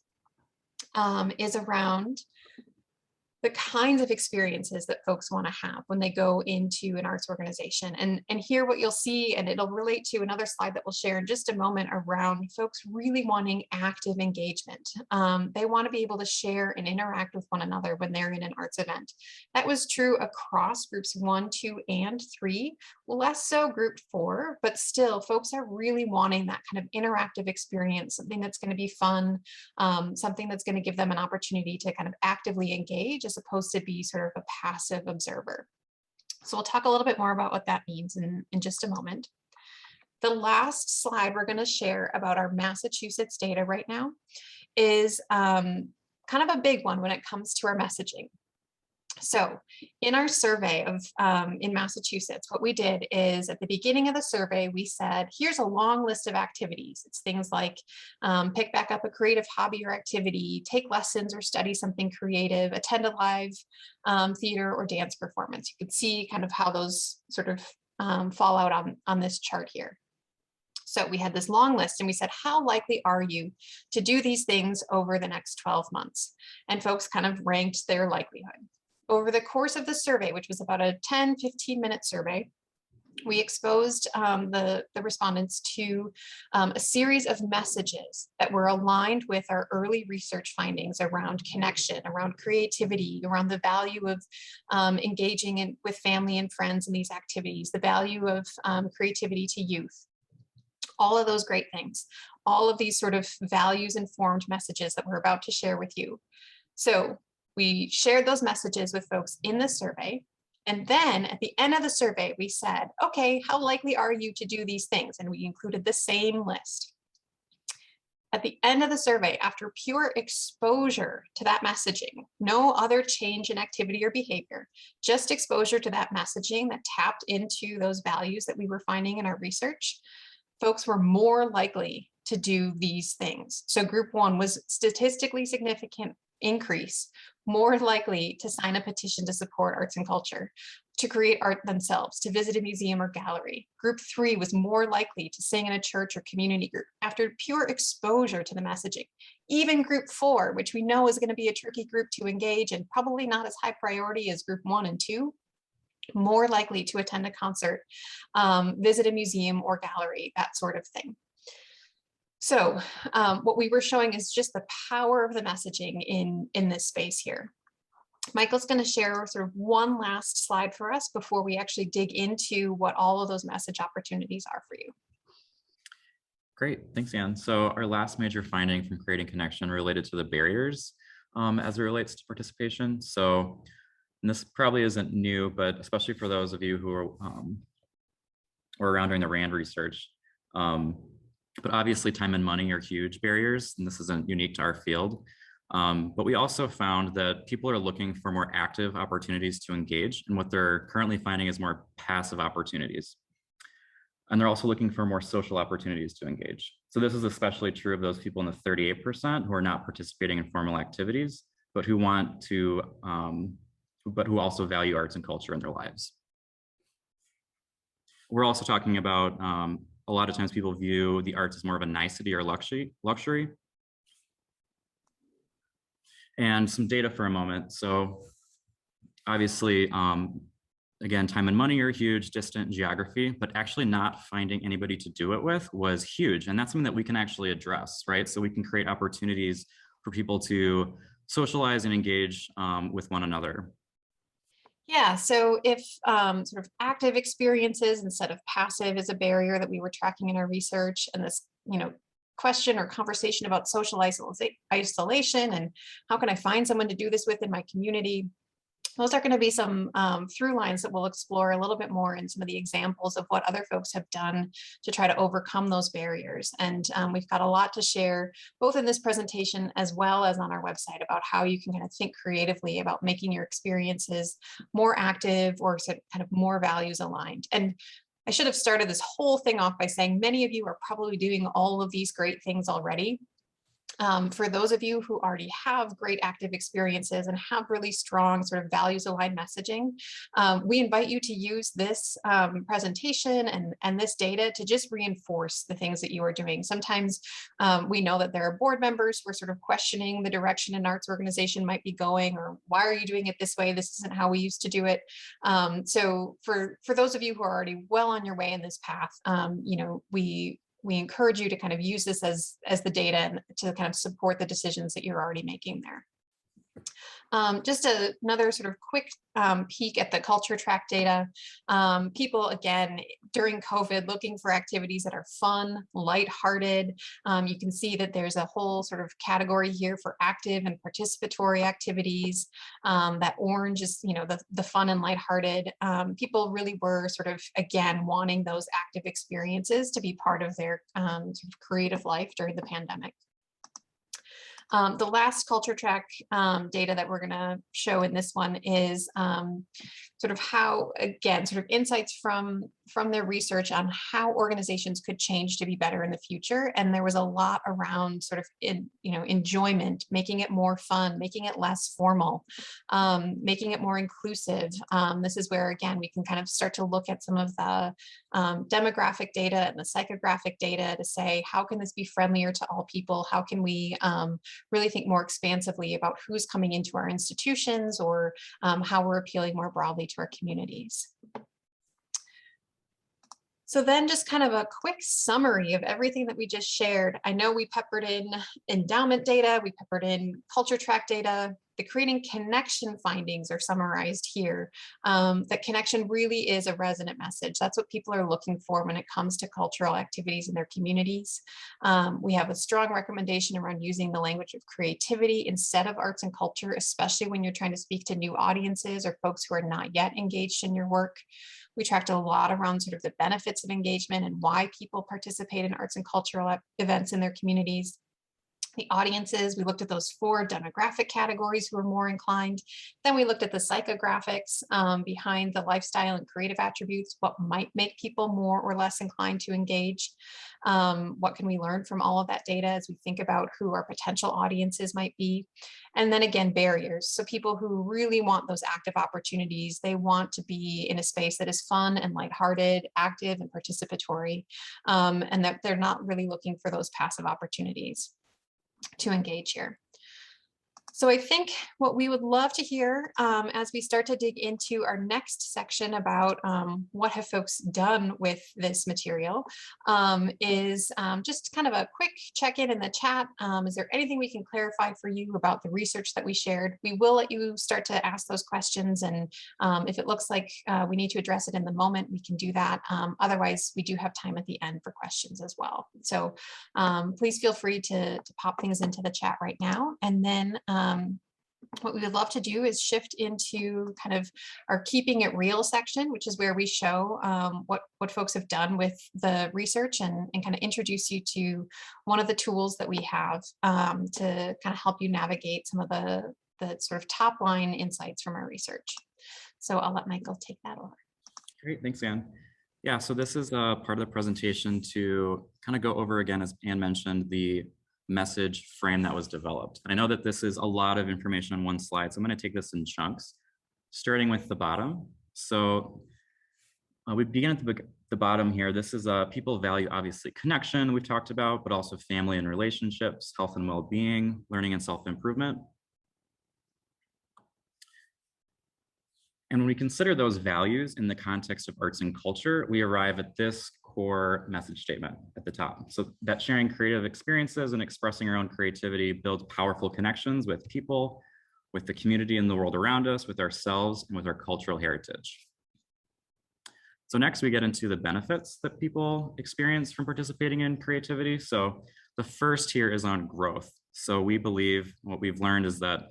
is around the kinds of experiences that folks want to have when they go into an arts organization. And here what you'll see, and it'll relate to another slide that we'll share in just a moment, around folks really wanting active engagement. They want to be able to share and interact with one another when they're in an arts event. That was true across groups 1, 2, and 3, less so group 4, but still folks are really wanting that kind of interactive experience, something that's going to be fun, something that's going to give them an opportunity to kind of actively engage as opposed to be sort of a passive observer. So we'll talk a little bit more about what that means in just a moment. The last slide we're going to share about our Massachusetts data right now is kind of a big one when it comes to our messaging. So in our survey of in Massachusetts, what we did is at the beginning of the survey, we said, here's a long list of activities. It's things like pick back up a creative hobby or activity, take lessons or study something creative, attend a live theater or dance performance. You could see kind of how those sort of fall out on this chart here. So we had this long list and we said, how likely are you to do these things over the next 12 months? And folks kind of ranked their likelihood. Over the course of the survey, which was about a 10-15 minute survey, we exposed the respondents to a series of messages that were aligned with our early research findings around connection, around creativity, around the value of engaging with family and friends in these activities, the value of creativity to youth, all of those great things, all of these sort of values informed messages that we're about to share with you. So we shared those messages with folks in the survey. And then at the end of the survey, we said, okay, how likely are you to do these things? And we included the same list. At the end of the survey, after pure exposure to that messaging, no other change in activity or behavior, just exposure to that messaging that tapped into those values that we were finding in our research, folks were more likely to do these things. So group 1 was statistically significant increase, more likely to sign a petition to support arts and culture, to create art themselves, to visit a museum or gallery. Group 3 was more likely to sing in a church or community group after pure exposure to the messaging. Even group 4, which we know is going to be a tricky group to engage and probably not as high priority as group 1 and 2, more likely to attend a concert, visit a museum or gallery, that sort of thing. So what we were showing is just the power of the messaging in this space here. Michael's going to share sort of one last slide for us before we actually dig into what all of those message opportunities are for you. Great, thanks, Anne. So our last major finding from creating connection related to the barriers as it relates to participation. So, and this probably isn't new, but especially for those of you who are around during the RAND research, but obviously time and money are huge barriers, and this isn't unique to our field. But we also found that people are looking for more active opportunities to engage, and what they're currently finding is more passive opportunities. And they're also looking for more social opportunities to engage. So this is especially true of those people in the 38% who are not participating in formal activities, but who want to, but who also value arts and culture in their lives. We're also talking about a lot of times people view the arts as more of a nicety or luxury. And some data for a moment. So obviously, again, time and money are huge, distant geography, but actually not finding anybody to do it with was huge. And that's something that we can actually address, right? So we can create opportunities for people to socialize and engage with one another. Yeah, so if sort of active experiences instead of passive is a barrier that we were tracking in our research, and this, question or conversation about social isolation and how can I find someone to do this with in my community, those are going to be some through lines that we'll explore a little bit more in some of the examples of what other folks have done to try to overcome those barriers. And we've got a lot to share, both in this presentation as well as on our website, about how you can kind of think creatively about making your experiences more active or kind of more values aligned. And I should have started this whole thing off by saying many of you are probably doing all of these great things already. For those of you who already have great active experiences and have really strong sort of values aligned messaging, we invite you to use this presentation and this data to just reinforce the things that you are doing. Sometimes we know that there are board members who are sort of questioning the direction an arts organization might be going, or why are you doing it this way? This isn't how we used to do it. So for those of you who are already well on your way in this path, you know, we encourage you to kind of use this as the data and to kind of support the decisions that you're already making there. Just another sort of quick peek at the culture track data. People, again, during COVID, looking for activities that are fun, lighthearted. You can see that there's a whole sort of category here for active and participatory activities. That orange is, you know, the fun and lighthearted. People really were sort of, again, wanting those active experiences to be part of their sort of creative life during the pandemic. The last culture track data that we're going to show in this one is sort of how, again, sort of insights from their research on how organizations could change to be better in the future. And there was a lot around sort of, enjoyment, making it more fun, making it less formal, making it more inclusive. This is where, again, we can kind of start to look at some of the demographic data and the psychographic data to say, how can this be friendlier to all people? How can we really think more expansively about who's coming into our institutions, or how we're appealing more broadly to our communities. So then just kind of a quick summary of everything that we just shared. I know we peppered in endowment data, we peppered in culture track data. The creating connection findings are summarized here. That connection really is a resonant message. That's what people are looking for when it comes to cultural activities in their communities. We have a strong recommendation around using the language of creativity instead of arts and culture, especially when you're trying to speak to new audiences or folks who are not yet engaged in your work. We tracked a lot around sort of the benefits of engagement and why people participate in arts and cultural events in their communities. The audiences, we looked at those 4 demographic categories who are more inclined. Then we looked at the psychographics behind the lifestyle and creative attributes, what might make people more or less inclined to engage. What can we learn from all of that data as we think about who our potential audiences might be? And then again, barriers. So people who really want those active opportunities, they want to be in a space that is fun and lighthearted, active and participatory, and that they're not really looking for those passive opportunities to engage here. So I think what we would love to hear as we start to dig into our next section about what have folks done with this material is just kind of a quick check-in in the chat. Is there anything we can clarify for you about the research that we shared? We will let you start to ask those questions, and if it looks like we need to address it in the moment, we can do that. Otherwise, we do have time at the end for questions as well. So please feel free to pop things into the chat right now, and then what we would love to do is shift into kind of our keeping it real section, which is where we show what folks have done with the research and kind of introduce you to one of the tools that we have to kind of help you navigate some of the sort of top line insights from our research. So I'll let Michael take that over. Great, thanks, Anne. Yeah, so this is a part of the presentation to kind of go over again, as Anne mentioned, the message frame that was developed. I know that this is a lot of information on one slide, so I'm going to take this in chunks, starting with the bottom. So we begin at the bottom here. This is people value, obviously, connection we've talked about, but also family and relationships, health and well-being, learning and self-improvement. And when we consider those values in the context of arts and culture, we arrive at this core message statement at the top. So that sharing creative experiences and expressing our own creativity builds powerful connections with people, with the community and the world around us, with ourselves, and with our cultural heritage. So next we get into the benefits that people experience from participating in creativity. So the first here is on growth. So we believe, what we've learned is that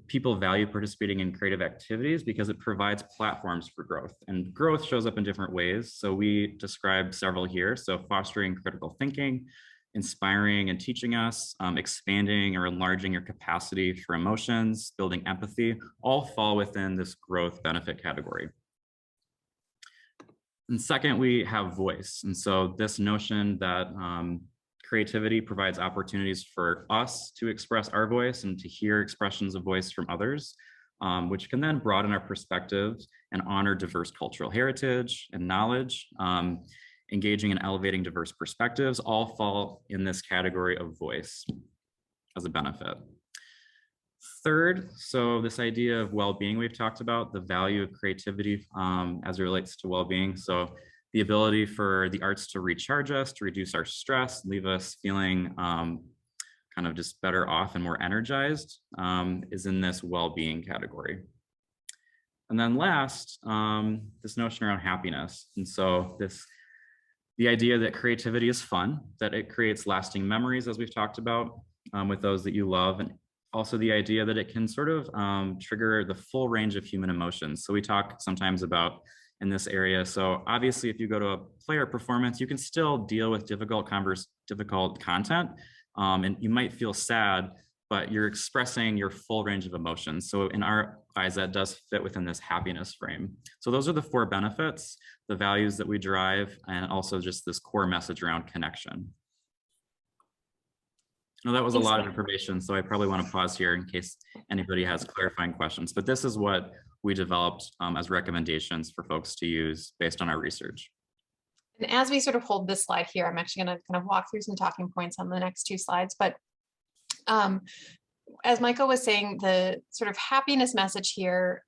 people value participating in creative activities because it provides platforms for growth, and growth shows up in different ways. So we describe several here. So fostering critical thinking, inspiring and teaching us, expanding or enlarging your capacity for emotions, building empathy, all fall within this growth benefit category. And second, we have voice. And so this notion that creativity provides opportunities for us to express our voice and to hear expressions of voice from others, which can then broaden our perspectives and honor diverse cultural heritage and knowledge. Engaging and elevating diverse perspectives all fall in this category of voice as a benefit. Third, so this idea of well-being we've talked about, the value of creativity as it relates to well-being. So the ability for the arts to recharge us, to reduce our stress, leave us feeling kind of just better off and more energized is in this well-being category. And then last, this notion around happiness. And so the idea that creativity is fun, that it creates lasting memories, as we've talked about with those that you love, and also the idea that it can sort of trigger the full range of human emotions. So we talk sometimes about in this area. So obviously, if you go to a play or performance, you can still deal with difficult content, and you might feel sad, but you're expressing your full range of emotions. So in our eyes, that does fit within this happiness frame. So those are the 4 benefits, the values that we derive, and also just this core message around connection. No, that was a lot of information, so I probably want to pause here in case anybody has clarifying questions. But this is what we developed as recommendations for folks to use based on our research. And as we sort of hold this slide here, I'm actually going to kind of walk through some talking points on the next 2 slides. But as Michael was saying, the sort of happiness message here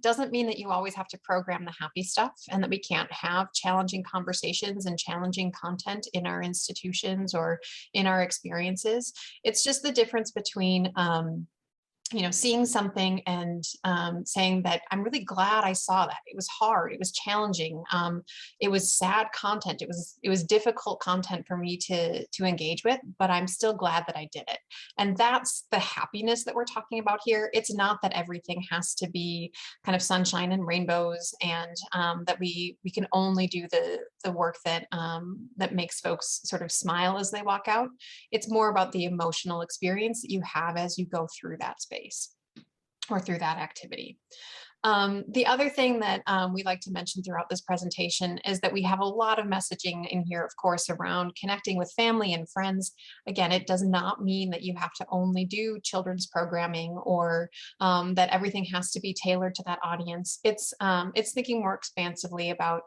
doesn't mean that you always have to program the happy stuff and that we can't have challenging conversations and challenging content in our institutions or in our experiences. It's just the difference between seeing something and saying that I'm really glad I saw that. It was hard. It was challenging. It was sad content. It was difficult content for me to engage with, but I'm still glad that I did it. And that's the happiness that we're talking about here. It's not that everything has to be kind of sunshine and rainbows, and that we can only do the work that that makes folks sort of smile as they walk out. It's more about the emotional experience that you have as you go through that space or through that activity. The other thing that we like to mention throughout this presentation is that we have a lot of messaging in here, of course, around connecting with family and friends. Again, it does not mean that you have to only do children's programming or that everything has to be tailored to that audience. It's thinking more expansively about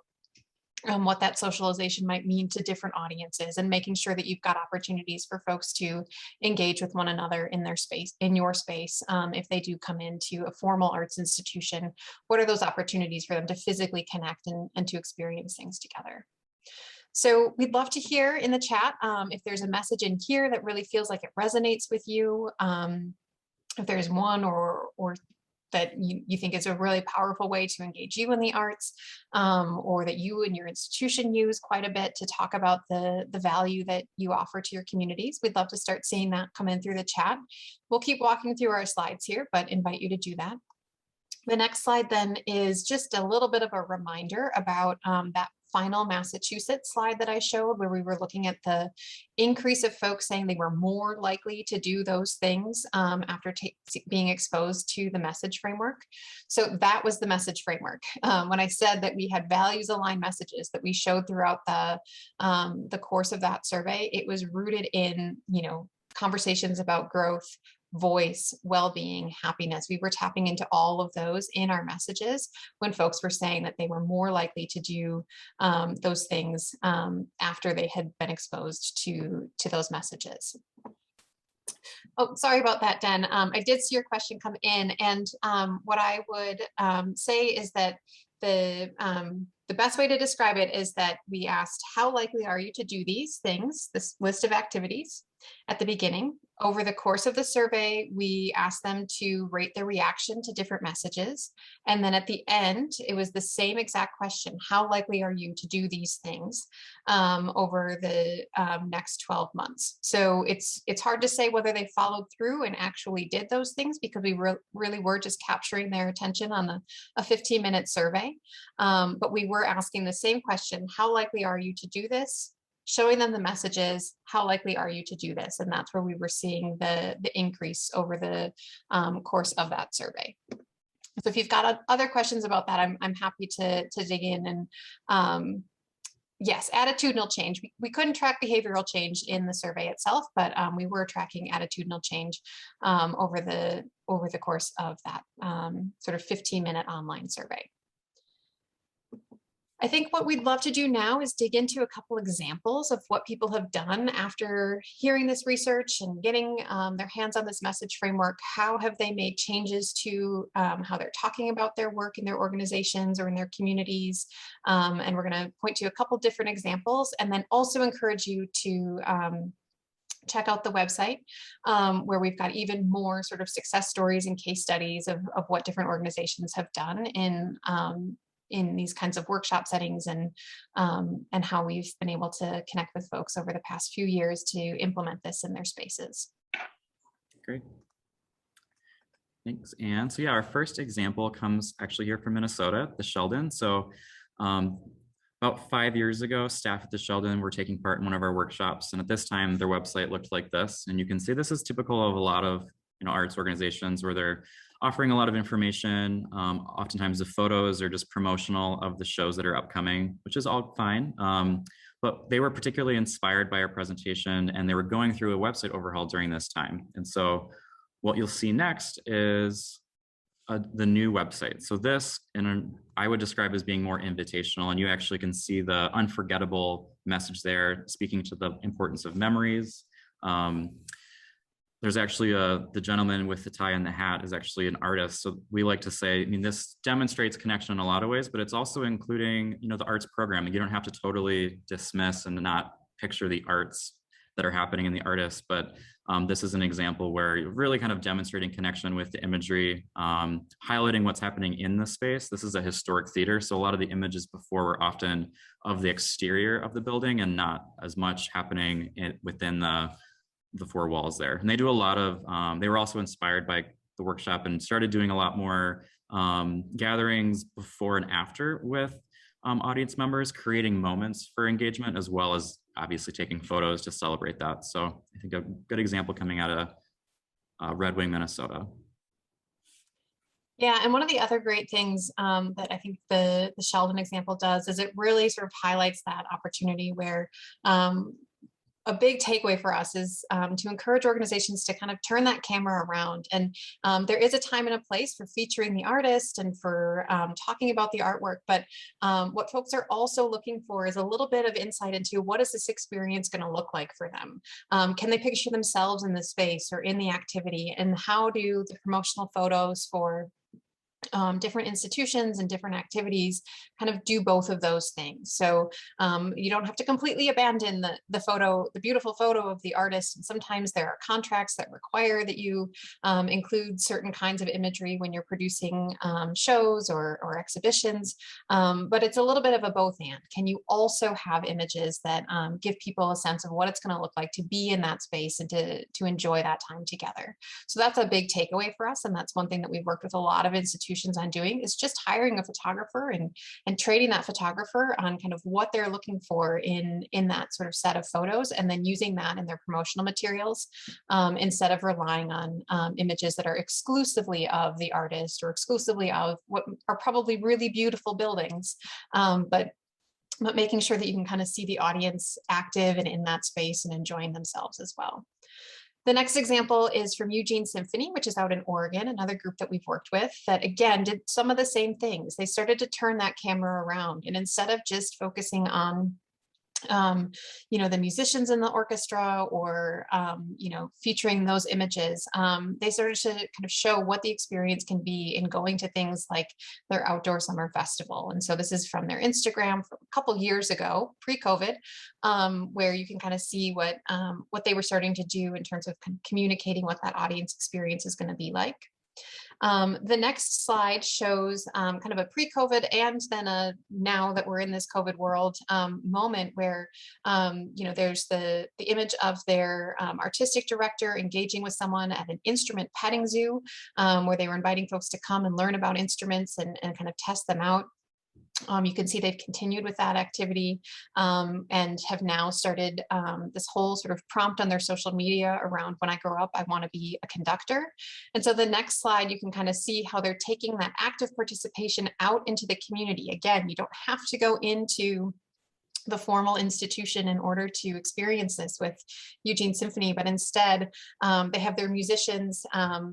what that socialization might mean to different audiences and making sure that you've got opportunities for folks to engage with one another in their space, in your space. If they do come into a formal arts institution, what are those opportunities for them to physically connect and to experience things together? So we'd love to hear in the chat if there's a message in here that really feels like it resonates with you. If there's one or that you think is a really powerful way to engage you in the arts, or that you and your institution use quite a bit to talk about the value that you offer to your communities. We'd love to start seeing that come in through the chat. We'll keep walking through our slides here, but invite you to do that. The next slide then is just a little bit of a reminder about that final Massachusetts slide that I showed, where we were looking at the increase of folks saying they were more likely to do those things after being exposed to the message framework. So that was the message framework. When I said that we had values aligned messages that we showed throughout the course of that survey, it was rooted in, conversations about growth, voice, well-being, happiness. We were tapping into all of those in our messages when folks were saying that they were more likely to do those things after they had been exposed to those messages. Oh, sorry about that, Den. I did see your question come in, and what I would say is that the best way to describe it is that we asked, how likely are you to do these things, this list of activities at the beginning? Over the course of the survey, we asked them to rate their reaction to different messages. And then at the end, it was the same exact question. How likely are you to do these things over the next 12 months? So it's hard to say whether they followed through and actually did those things, because we really were just capturing their attention on a 15-minute survey. But we were asking the same question, how likely are you to do this? Showing them the messages, how likely are you to do this? And that's where we were seeing the increase over the course of that survey. So if you've got other questions about that, I'm happy to dig in and Yes, attitudinal change. We couldn't track behavioral change in the survey itself, but we were tracking attitudinal change over the course of that sort of 15-minute online survey. I think what we'd love to do now is dig into a couple examples of what people have done after hearing this research and getting their hands on this message framework. How have they made changes to how they're talking about their work in their organizations or in their communities? And we're going to point to a couple different examples, and then also encourage you to check out the website where we've got even more sort of success stories and case studies of what different organizations have done in these kinds of workshop settings, and how we've been able to connect with folks over the past few years to implement this in their spaces. Great. Thanks, Anne. So yeah, our first example comes actually here from Minnesota, the Sheldon. So about 5 years ago, staff at the Sheldon were taking part in one of our workshops. And at this time, their website looked like this. And you can see this is typical of a lot of arts organizations where they're offering a lot of information. Oftentimes the photos are just promotional of the shows that are upcoming, which is all fine. But they were particularly inspired by our presentation, and they were going through a website overhaul during this time. And so what you'll see next is the new website. So this, I would describe as being more invitational, and you actually can see the unforgettable message there, speaking to the importance of memories. There's actually the gentleman with the tie and the hat is actually an artist. So we like to say, this demonstrates connection in a lot of ways, but it's also including, the arts program. You don't have to totally dismiss and not picture the arts that are happening in the artists, but this is an example where you're really kind of demonstrating connection with the imagery, highlighting what's happening in the space. This is a historic theater, so a lot of the images before were often of the exterior of the building and not as much happening within the four walls there. And they do a lot of, they were also inspired by the workshop and started doing a lot more gatherings before and after with audience members, creating moments for engagement, as well as obviously taking photos to celebrate that. So I think a good example coming out of Red Wing, Minnesota. Yeah, and one of the other great things that I think the Sheldon example does is it really sort of highlights that opportunity where a big takeaway for us is to encourage organizations to kind of turn that camera around. And there is a time and a place for featuring the artist and for talking about the artwork. But what folks are also looking for is a little bit of insight into what is this experience going to look like for them? Can they picture themselves in the space or in the activity? And how do the promotional photos for different institutions and different activities kind of do both of those things? So you don't have to completely abandon the beautiful photo of the artist. And sometimes there are contracts that require that you include certain kinds of imagery when you're producing shows or exhibitions. But it's a little bit of a both and. Can you also have images that give people a sense of what it's going to look like to be in that space and to enjoy that time together? So that's a big takeaway for us. And that's one thing that we've worked with a lot of institutions on doing, is just hiring a photographer and trading that photographer on kind of what they're looking for in that sort of set of photos, and then using that in their promotional materials instead of relying on images that are exclusively of the artist or exclusively of what are probably really beautiful buildings, but making sure that you can kind of see the audience active and in that space and enjoying themselves as well. The next example is from Eugene Symphony, which is out in Oregon, another group that we've worked with that, again, did some of the same things. They started to turn that camera around, and instead of just focusing on the musicians in the orchestra or, featuring those images, they started to kind of show what the experience can be in going to things like their outdoor summer festival. And so this is from their Instagram from a couple years ago, pre-COVID, where you can kind of see what they were starting to do in terms of communicating what that audience experience is going to be like. The next slide shows kind of a pre-COVID and then a now that we're in this COVID world moment where, there's the image of their artistic director engaging with someone at an instrument petting zoo where they were inviting folks to come and learn about instruments and kind of test them out. You can see they've continued with that activity and have now started this whole sort of prompt on their social media around, when I grow up, I want to be a conductor. And so the next slide, you can kind of see how they're taking that active participation out into the community. Again, you don't have to go into the formal institution in order to experience this with Eugene Symphony, but instead they have their musicians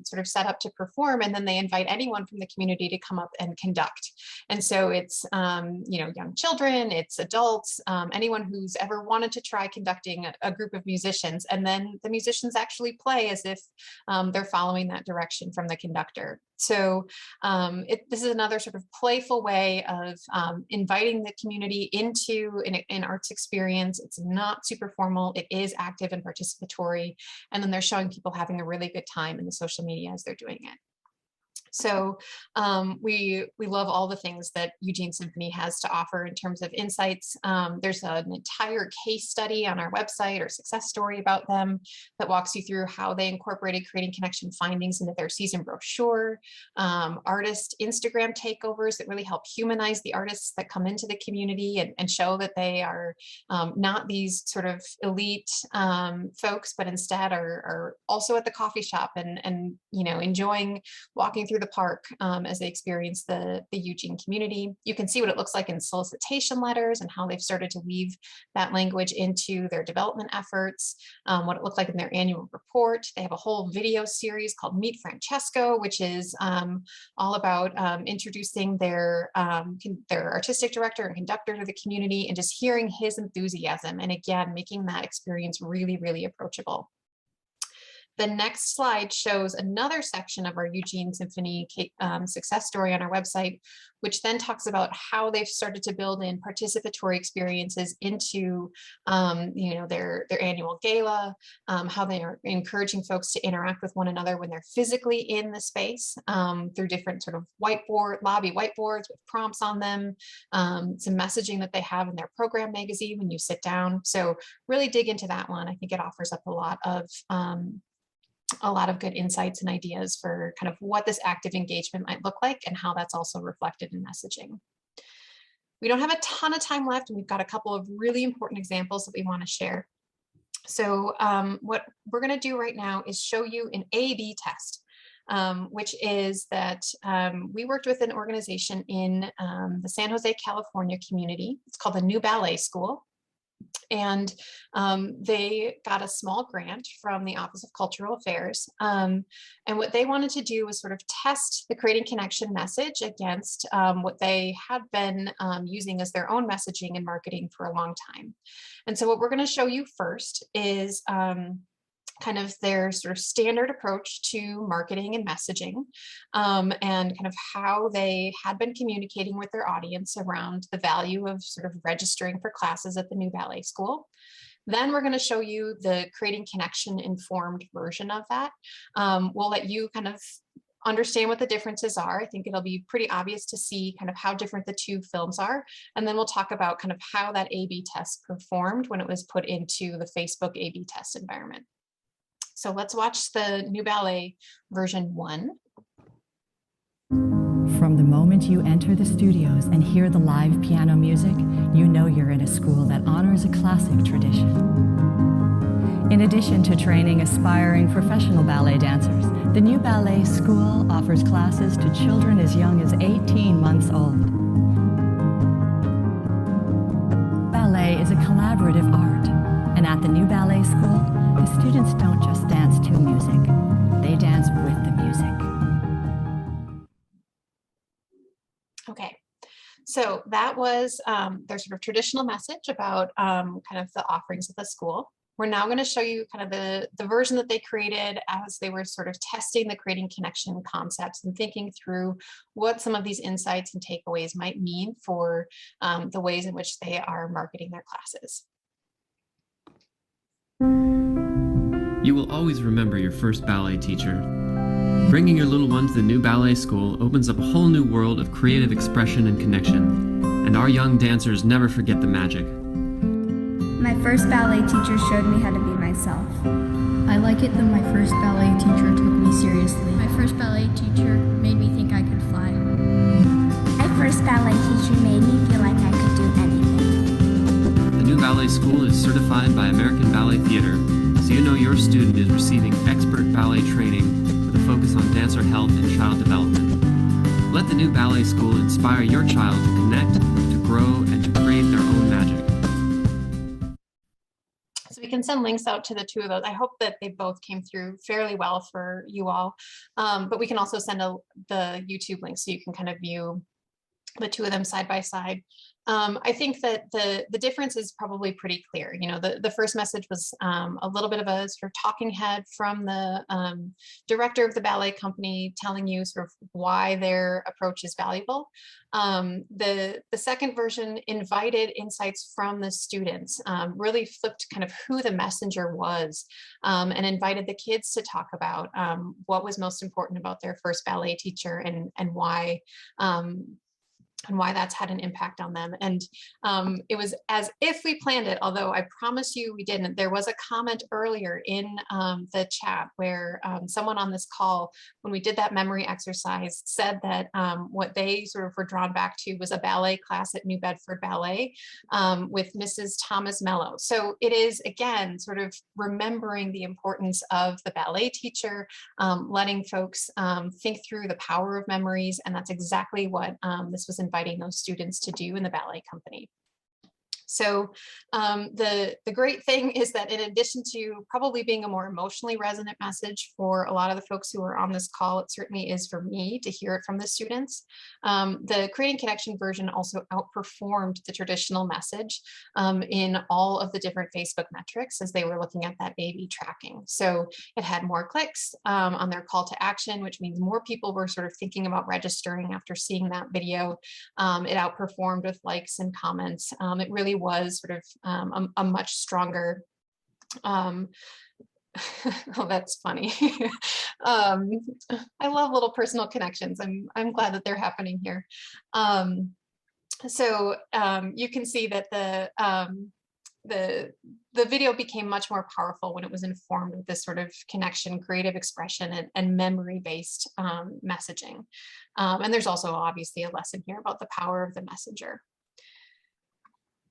sort of set up to perform, and then they invite anyone from the community to come up and conduct. And so it's young children, it's adults, anyone who's ever wanted to try conducting a group of musicians, and then the musicians actually play as if they're following that direction from the conductor. So this is another sort of playful way of inviting the community into an arts experience. It's not super formal, it is active and participatory, and then they're showing people having a really good time in the social media as they're doing it. So we love all the things that Eugene Symphony has to offer in terms of insights. There's an entire case study on our website or success story about them that walks you through how they incorporated creating connection findings into their season brochure, artist Instagram takeovers that really help humanize the artists that come into the community and show that they are not these sort of elite folks, but instead are also at the coffee shop and enjoying walking through the park as they experience the Eugene community. You can see what it looks like in solicitation letters and how they've started to weave that language into their development efforts, what it looked like in their annual report. They have a whole video series called Meet Francesco, which is all about introducing their artistic director and conductor to the community and just hearing his enthusiasm. And again, making that experience really, really approachable. The next slide shows another section of our Eugene Symphony success story on our website, which then talks about how they've started to build in participatory experiences into their annual gala, how they are encouraging folks to interact with one another when they're physically in the space through different sort of lobby whiteboards with prompts on them, some messaging that they have in their program magazine when you sit down. So really dig into that one. I think it offers up a lot of good insights and ideas for kind of what this active engagement might look like and how that's also reflected in messaging. We don't have a ton of time left, and we've got a couple of really important examples that we want to share. So what we're going to do right now is show you an A/B test, which is that we worked with an organization in the San Jose, California community. It's called the New Ballet School. And they got a small grant from the Office of Cultural Affairs. And what they wanted to do was sort of test the Creating Connection message against what they had been using as their own messaging and marketing for a long time. And so what we're going to show you first is kind of their sort of standard approach to marketing and messaging, and kind of how they had been communicating with their audience around the value of sort of registering for classes at the New Ballet School. Then we're going to show you the Creating Connection informed version of that. We'll let you kind of understand what the differences are. I think it'll be pretty obvious to see kind of how different the two films are. And then we'll talk about kind of how that A/B test performed when it was put into the Facebook A/B test environment. So let's watch the New Ballet version 1. From the moment you enter the studios and hear the live piano music, you know you're in a school that honors a classic tradition. In addition to training aspiring professional ballet dancers, the New Ballet School offers classes to children as young as 18 months old. Ballet is a collaborative art, and at the New Ballet School, the students don't just dance to music, they dance with the music. Okay, so that was their sort of traditional message about kind of the offerings of the school. We're now going to show you kind of the version that they created as they were sort of testing the Creating Connection concepts and thinking through what some of these insights and takeaways might mean for the ways in which they are marketing their classes. You will always remember your first ballet teacher. Bringing your little one to the New Ballet School opens up a whole new world of creative expression and connection, and our young dancers never forget the magic. My first ballet teacher showed me how to be myself. I like it that my first ballet teacher took me seriously. My first ballet teacher made me think I could fly. My first ballet teacher made me feel like I could do anything. The New Ballet School is certified by American Ballet Theatre, so you know your student is receiving expert ballet training with a focus on dancer health and child development. Let the New Ballet School inspire your child to connect, to grow, and to create their own magic. send links out to the two of those. I hope that they both came through fairly well for you all. But we can also send the YouTube link so you can kind of view the two of them side by side. I think that the difference is probably pretty clear. You know, the first message was a little bit of a sort of talking head from the director of the ballet company telling you sort of why their approach is valuable. The second version invited insights from the students, really flipped kind of who the messenger was, and invited the kids to talk about what was most important about their first ballet teacher and why that's had an impact on them. And it was as if we planned it, although I promise you we didn't. There was a comment earlier in the chat where someone on this call, when we did that memory exercise, said that what they sort of were drawn back to was a ballet class at New Bedford Ballet with Mrs. Thomas Mello. So it is, again, sort of remembering the importance of the ballet teacher, letting folks think through the power of memories. And that's exactly what this was inviting those students to do in the ballet company. So the great thing is that in addition to probably being a more emotionally resonant message for a lot of the folks who are on this call, it certainly is for me to hear it from the students. The Creating Connection version also outperformed the traditional message in all of the different Facebook metrics as they were looking at that A/B tracking. So it had more clicks on their call to action, which means more people were sort of thinking about registering after seeing that video. It outperformed with likes and comments. It really was sort of a much stronger, oh, that's funny. I love little personal connections. I'm glad that they're happening here. So you can see that the video became much more powerful when it was informed with this sort of connection, creative expression, and memory-based messaging. And there's also obviously a lesson here about the power of the messenger.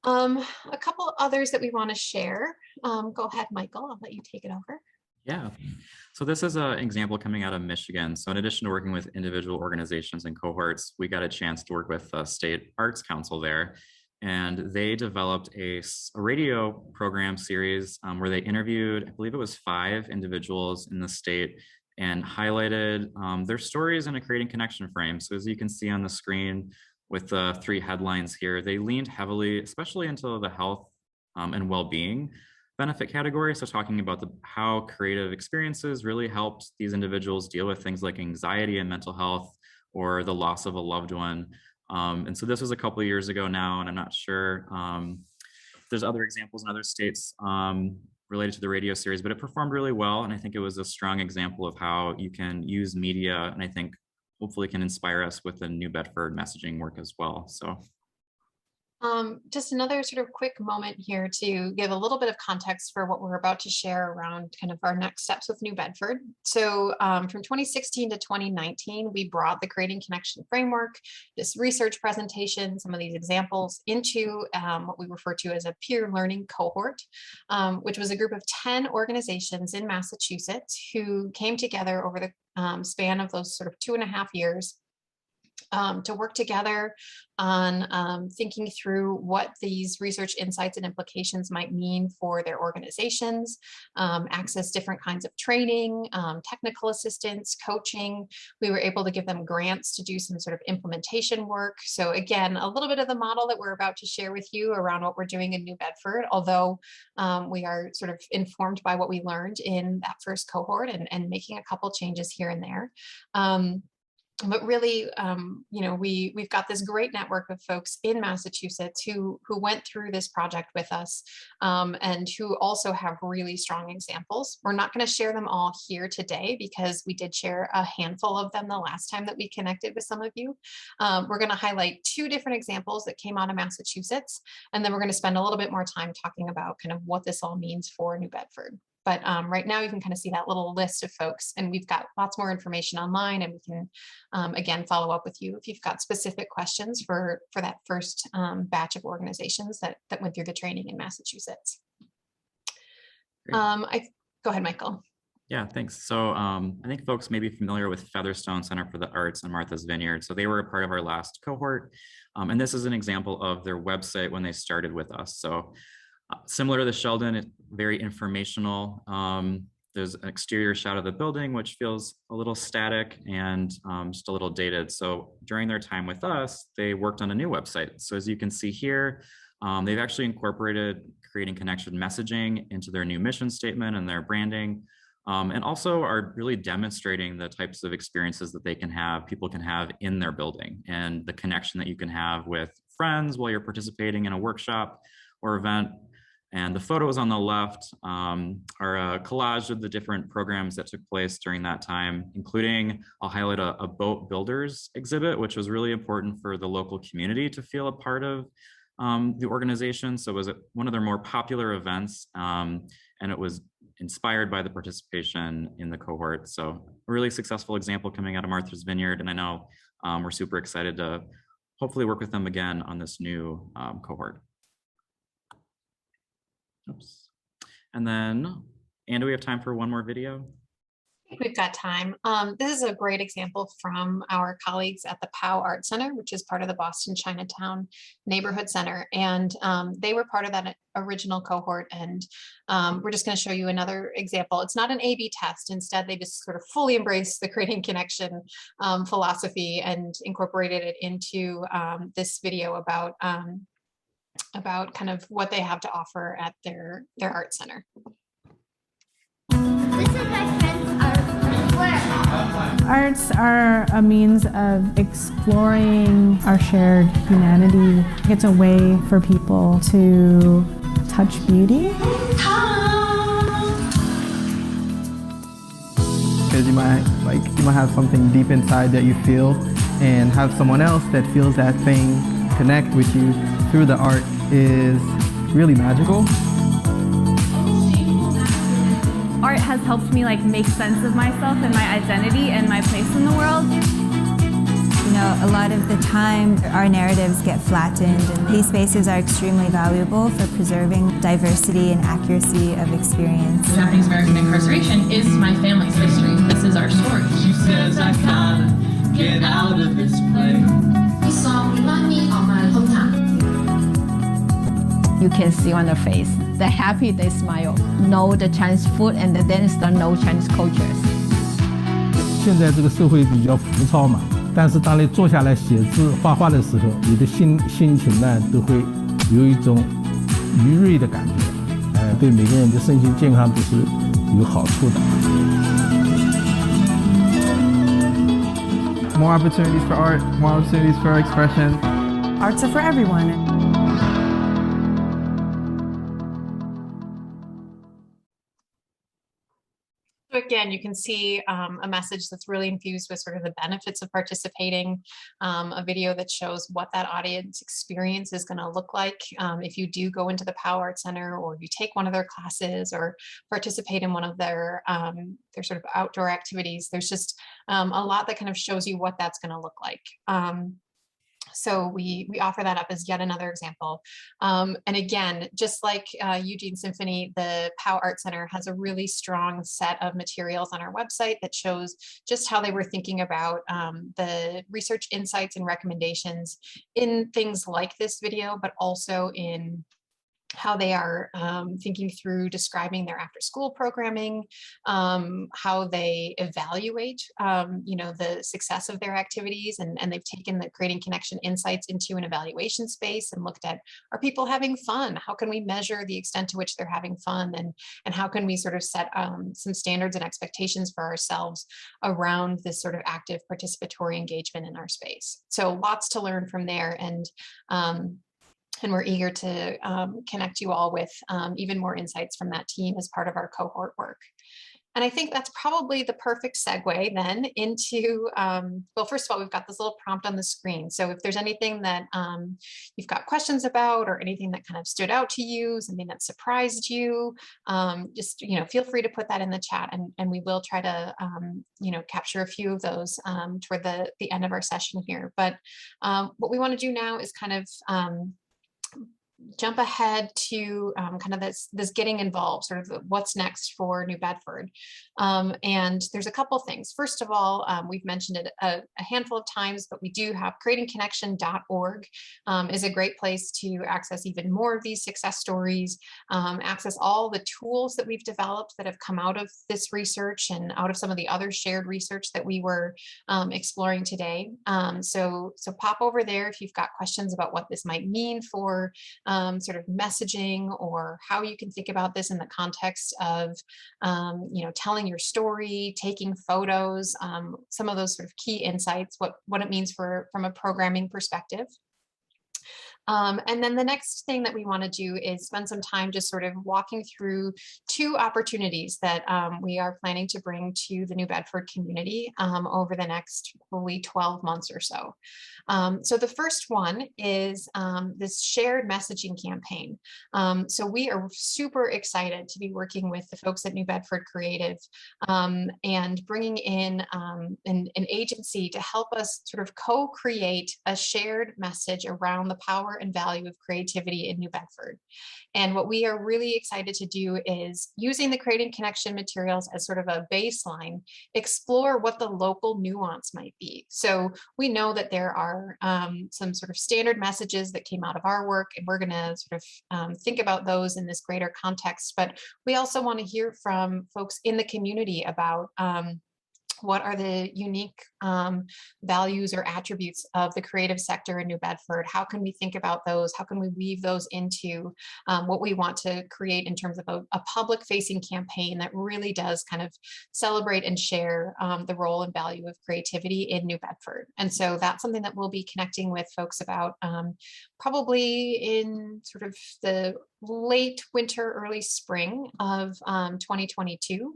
A couple others that we want to share. Go ahead, Michael, I'll let you take it over. Yeah, so this is an example coming out of Michigan. So in addition to working with individual organizations and cohorts, we got a chance to work with the State Arts Council there. And they developed a radio program series where they interviewed, I believe it was 5 individuals in the state and highlighted their stories in a Creating Connection frame. So as you can see on the screen, with the 3 headlines here, they leaned heavily, especially into the health and well-being benefit category. So talking about how creative experiences really helped these individuals deal with things like anxiety and mental health or the loss of a loved one. And so this was a couple of years ago now, and I'm not sure if there's other examples in other states related to the radio series, but it performed really well. And I think it was a strong example of how you can use media, and I think hopefully can inspire us with the New Bedford messaging work as well. So just another sort of quick moment here to give a little bit of context for what we're about to share around kind of our next steps with New Bedford. So from 2016 to 2019, we brought the Creating Connection framework, this research presentation, some of these examples into what we refer to as a peer learning cohort, which was a group of 10 organizations in Massachusetts who came together over the span of those sort of 2.5 years to work together on thinking through what these research insights and implications might mean for their organizations, access different kinds of training, technical assistance, coaching. We were able to give them grants to do some sort of implementation work. So again, a little bit of the model that we're about to share with you around what we're doing in New Bedford, although we are sort of informed by what we learned in that first cohort and making a couple changes here and there. But really, you know, we've got this great network of folks in Massachusetts who went through this project with us and who also have really strong examples. We're not going to share them all here today because we did share a handful of them the last time that we connected with some of you. We're going to highlight 2 different examples that came out of Massachusetts, and then we're going to spend a little bit more time talking about kind of what this all means for New Bedford. But right now you can kind of see that little list of folks, and we've got lots more information online, and we can, again, follow up with you if you've got specific questions for that first batch of organizations that went through the training in Massachusetts. Go ahead, Michael. Yeah, thanks. So I think folks may be familiar with Featherstone Center for the Arts and Martha's Vineyard. So they were a part of our last cohort. And this is an example of their website when they started with us. So Similar to the Sheldon, it's very informational. There's an exterior shot of the building, which feels a little static and just a little dated. So during their time with us, they worked on a new website. So as you can see here, they've actually incorporated creating connection messaging into their new mission statement and their branding, and also are really demonstrating the types of experiences that people can have in their building, and the connection that you can have with friends while you're participating in a workshop or event. And the photos on the left are a collage of the different programs that took place during that time, including, I'll highlight a boat builders exhibit, which was really important for the local community to feel a part of the organization. So it was one of their more popular events, and it was inspired by the participation in the cohort. So a really successful example coming out of Martha's Vineyard. And I know we're super excited to hopefully work with them again on this new cohort. Oops. And then, Anne, do we have time for one more video? We've got time. This is a great example from our colleagues at the POW Art Center, which is part of the Boston Chinatown Neighborhood Center. And they were part of that original cohort. And we're just going to show you another example. It's not an A/B test. Instead, they just sort of fully embraced the creating connection philosophy and incorporated it into this video about kind of what they have to offer at their art center. This is my friend's art. Arts are a means of exploring our shared humanity. It's a way for people to touch beauty. Because you might have something deep inside that you feel, and have someone else that feels that thing connect with you through the art is really magical. Art has helped me make sense of myself and my identity and my place in the world. You know, a lot of the time our narratives get flattened, and these spaces are extremely valuable for preserving diversity and accuracy of experience. Japanese American incarceration is my family's history. This is our story. She says I gotta get out of this place. This song reminds me of my hometown. You can see on their face, they're happy, they smile, know the Chinese food, and the dance don't know Chinese cultures. 现在这个社会比较浮躁嘛，但是当你坐下来写字、画画的时候，你的心情呢都会有一种愉悦的感觉，对每个人的身心健康都是有好处的。More opportunities for art, more opportunities for expression. Arts are for everyone. So again, you can see a message that's really infused with sort of the benefits of participating, a video that shows what that audience experience is going to look like if you do go into the POW Art Center, or you take one of their classes, or participate in one of their sort of outdoor activities. There's just a lot that kind of shows you what that's going to look like. So we offer that up as yet another example. And again, just like Eugene Symphony, the POW Art Center has a really strong set of materials on our website that shows just how they were thinking about the research insights and recommendations in things like this video, but also in how they are thinking through describing their after-school programming, how they evaluate, the success of their activities, and they've taken the creating connection insights into an evaluation space and looked at, are people having fun? How can we measure the extent to which they're having fun, and how can we sort of set some standards and expectations for ourselves around this sort of active participatory engagement in our space? So lots to learn from there, and we're eager to connect you all with even more insights from that team as part of our cohort work. And I think that's probably the perfect segue then into, well, first of all, we've got this little prompt on the screen. So if there's anything that you've got questions about, or anything that kind of stood out to you, something that surprised you, just, feel free to put that in the chat, and we will try to, capture a few of those toward the end of our session here. But what we want to do now is kind of jump ahead to kind of this getting involved, sort of what's next for New Bedford. And there's a couple things. First of all, we've mentioned it a handful of times, but we do have creatingconnection.org is a great place to access even more of these success stories, access all the tools that we've developed that have come out of this research and out of some of the other shared research that we were exploring today. So pop over there if you've got questions about what this might mean for sort of messaging, or how you can think about this in the context of, telling your story, taking photos, some of those sort of key insights, what it means from a programming perspective. And then the next thing that we want to do is spend some time just sort of walking through two opportunities that we are planning to bring to the New Bedford community over the next probably 12 months or so. So the first one is this shared messaging campaign. So we are super excited to be working with the folks at New Bedford Creative and bringing in an agency to help us sort of co-create a shared message around the power and value of creativity in New Bedford. And what we are really excited to do is, using the Creating Connection materials as sort of a baseline, explore what the local nuance might be. So we know that there are some sort of standard messages that came out of our work, and we're going to sort of think about those in this greater context. But we also want to hear from folks in the community about what are the unique values or attributes of the creative sector in New Bedford? How can we think about those? How can we weave those into what we want to create in terms of a public-facing campaign that really does kind of celebrate and share the role and value of creativity in New Bedford? And so that's something that we'll be connecting with folks about probably in sort of the late winter, early spring of 2022.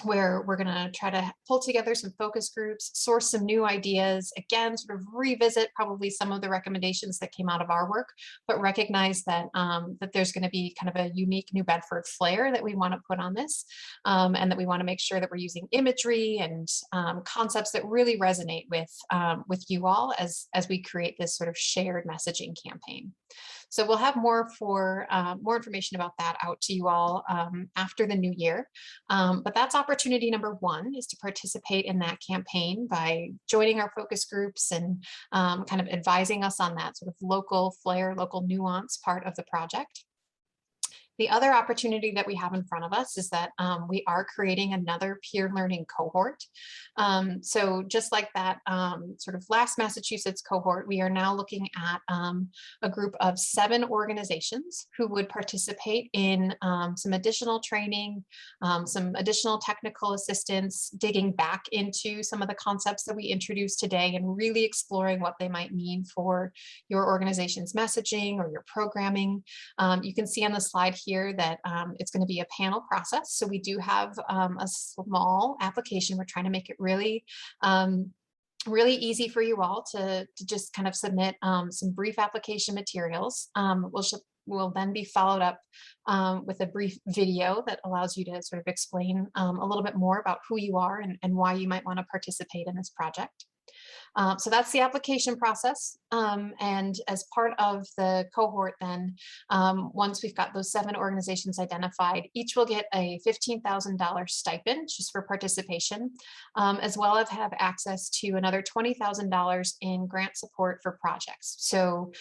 Where we're going to try to pull together some focus groups, source some new ideas, again, sort of revisit probably some of the recommendations that came out of our work, but recognize that that there's going to be kind of a unique New Bedford flair that we want to put on this, and that we want to make sure that we're using imagery and concepts that really resonate with you all as we create this sort of shared messaging campaign. So we'll have more information about that out to you all after the new year. But that's opportunity number one, is to participate in that campaign by joining our focus groups and kind of advising us on that sort of local flair, local nuance part of the project. The other opportunity that we have in front of us is that we are creating another peer learning cohort. So just like that sort of last Massachusetts cohort, we are now looking at a group of 7 organizations who would participate in some additional training, some additional technical assistance, digging back into some of the concepts that we introduced today and really exploring what they might mean for your organization's messaging or your programming. You can see on the slide here that it's going to be a panel process. So we do have a small application. We're trying to make it really really easy for you all to just kind of submit some brief application materials. Will then be followed up with a brief video that allows you to sort of explain a little bit more about who you are and why you might want to participate in this project. So that's the application process. And as part of the cohort then, once we've got those 7 organizations identified, each will get a $15,000 stipend just for participation, as well as have access to another $20,000 in grant support for projects. So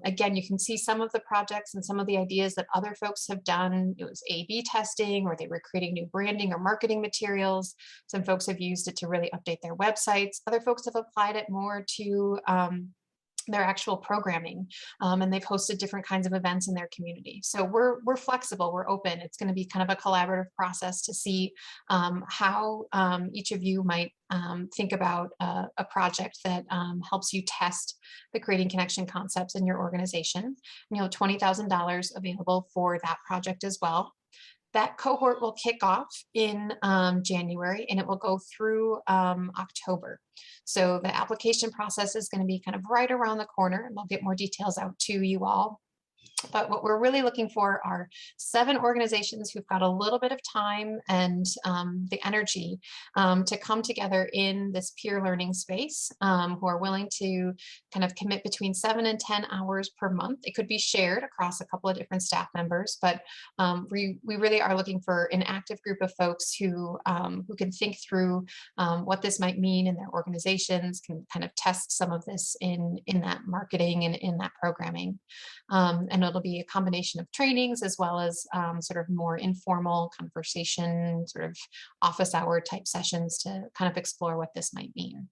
again, you can see some of the projects and some of the ideas that other folks have done. It was A/B testing, or they were creating new branding or marketing materials. Some folks have used it to really update their websites. Other folks have applied it more to their actual programming, and they've hosted different kinds of events in their community. So we're flexible, we're open. It's going to be kind of a collaborative process to see how each of you might think about a project that helps you test the Creating Connection concepts in your organization. You know, $20,000 available for that project as well. That cohort will kick off in January, and it will go through October. So the application process is going to be kind of right around the corner, and we'll get more details out to you all But what we're really looking for are 7 organizations who've got a little bit of time and the energy to come together in this peer learning space, who are willing to kind of commit between 7 and 10 hours per month. It could be shared across a couple of different staff members, but we really are looking for an active group of folks who can think through what this might mean in their organizations, can kind of test some of this in that marketing and in that programming. And it'll be a combination of trainings as well as sort of more informal conversation, sort of office hour type sessions to kind of explore what this might mean.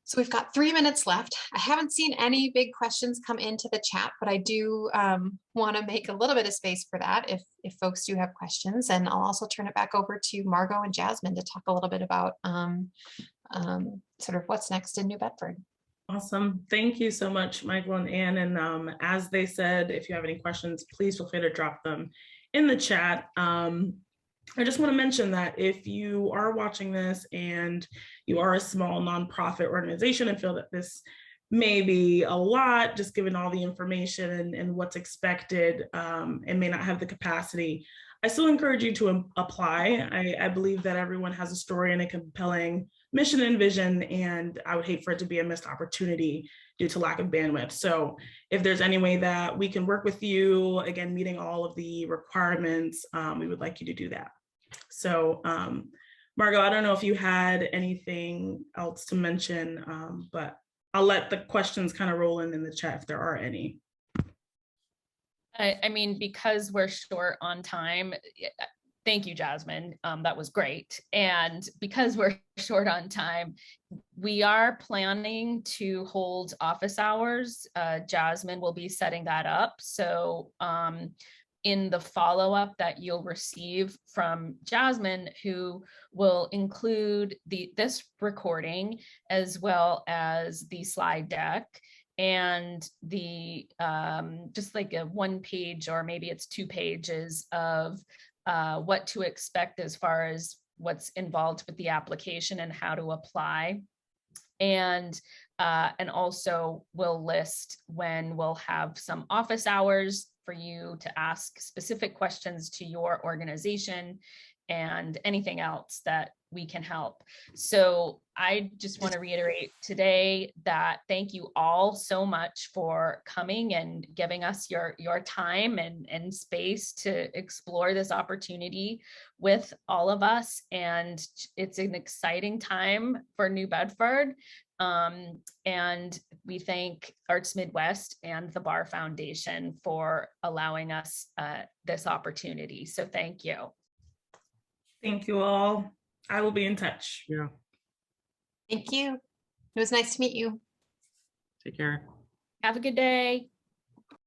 So we've got 3 minutes left. I haven't seen any big questions come into the chat, but I do want to make a little bit of space for that if folks do have questions. And I'll also turn it back over to Margot and Jasmine to talk a little bit about sort of what's next in New Bedford. Awesome. Thank you so much, Michael and Ann. And as they said, if you have any questions, please feel free to drop them in the chat. I just want to mention that if you are watching this and you are a small nonprofit organization and feel that this may be a lot, just given all the information and what's expected, and may not have the capacity, I still encourage you to apply. I believe that everyone has a story and a compelling mission and vision, and I would hate for it to be a missed opportunity due to lack of bandwidth. So if there's any way that we can work with you, again, meeting all of the requirements, we would like you to do that. So Margot, I don't know if you had anything else to mention, but I'll let the questions kind of roll in the chat if there are any. I mean, because we're short on time, thank you, Jasmine. That was great. And because we're short on time, we are planning to hold office hours. Jasmine will be setting that up. So in the follow-up that you'll receive from Jasmine, who will include this recording as well as the slide deck and the just like a 1 page, or maybe it's 2 pages of what to expect as far as what's involved with the application and how to apply. And also we'll list when we'll have some office hours for you to ask specific questions to your organization and anything else that we can help. So I just want to reiterate today that thank you all so much for coming and giving us your time and space to explore this opportunity with all of us. And it's an exciting time for New Bedford. And we thank Arts Midwest and the Bar Foundation for allowing us this opportunity. So thank you. Thank you all. I will be in touch. Yeah. Thank you. It was nice to meet you. Take care. Have a good day.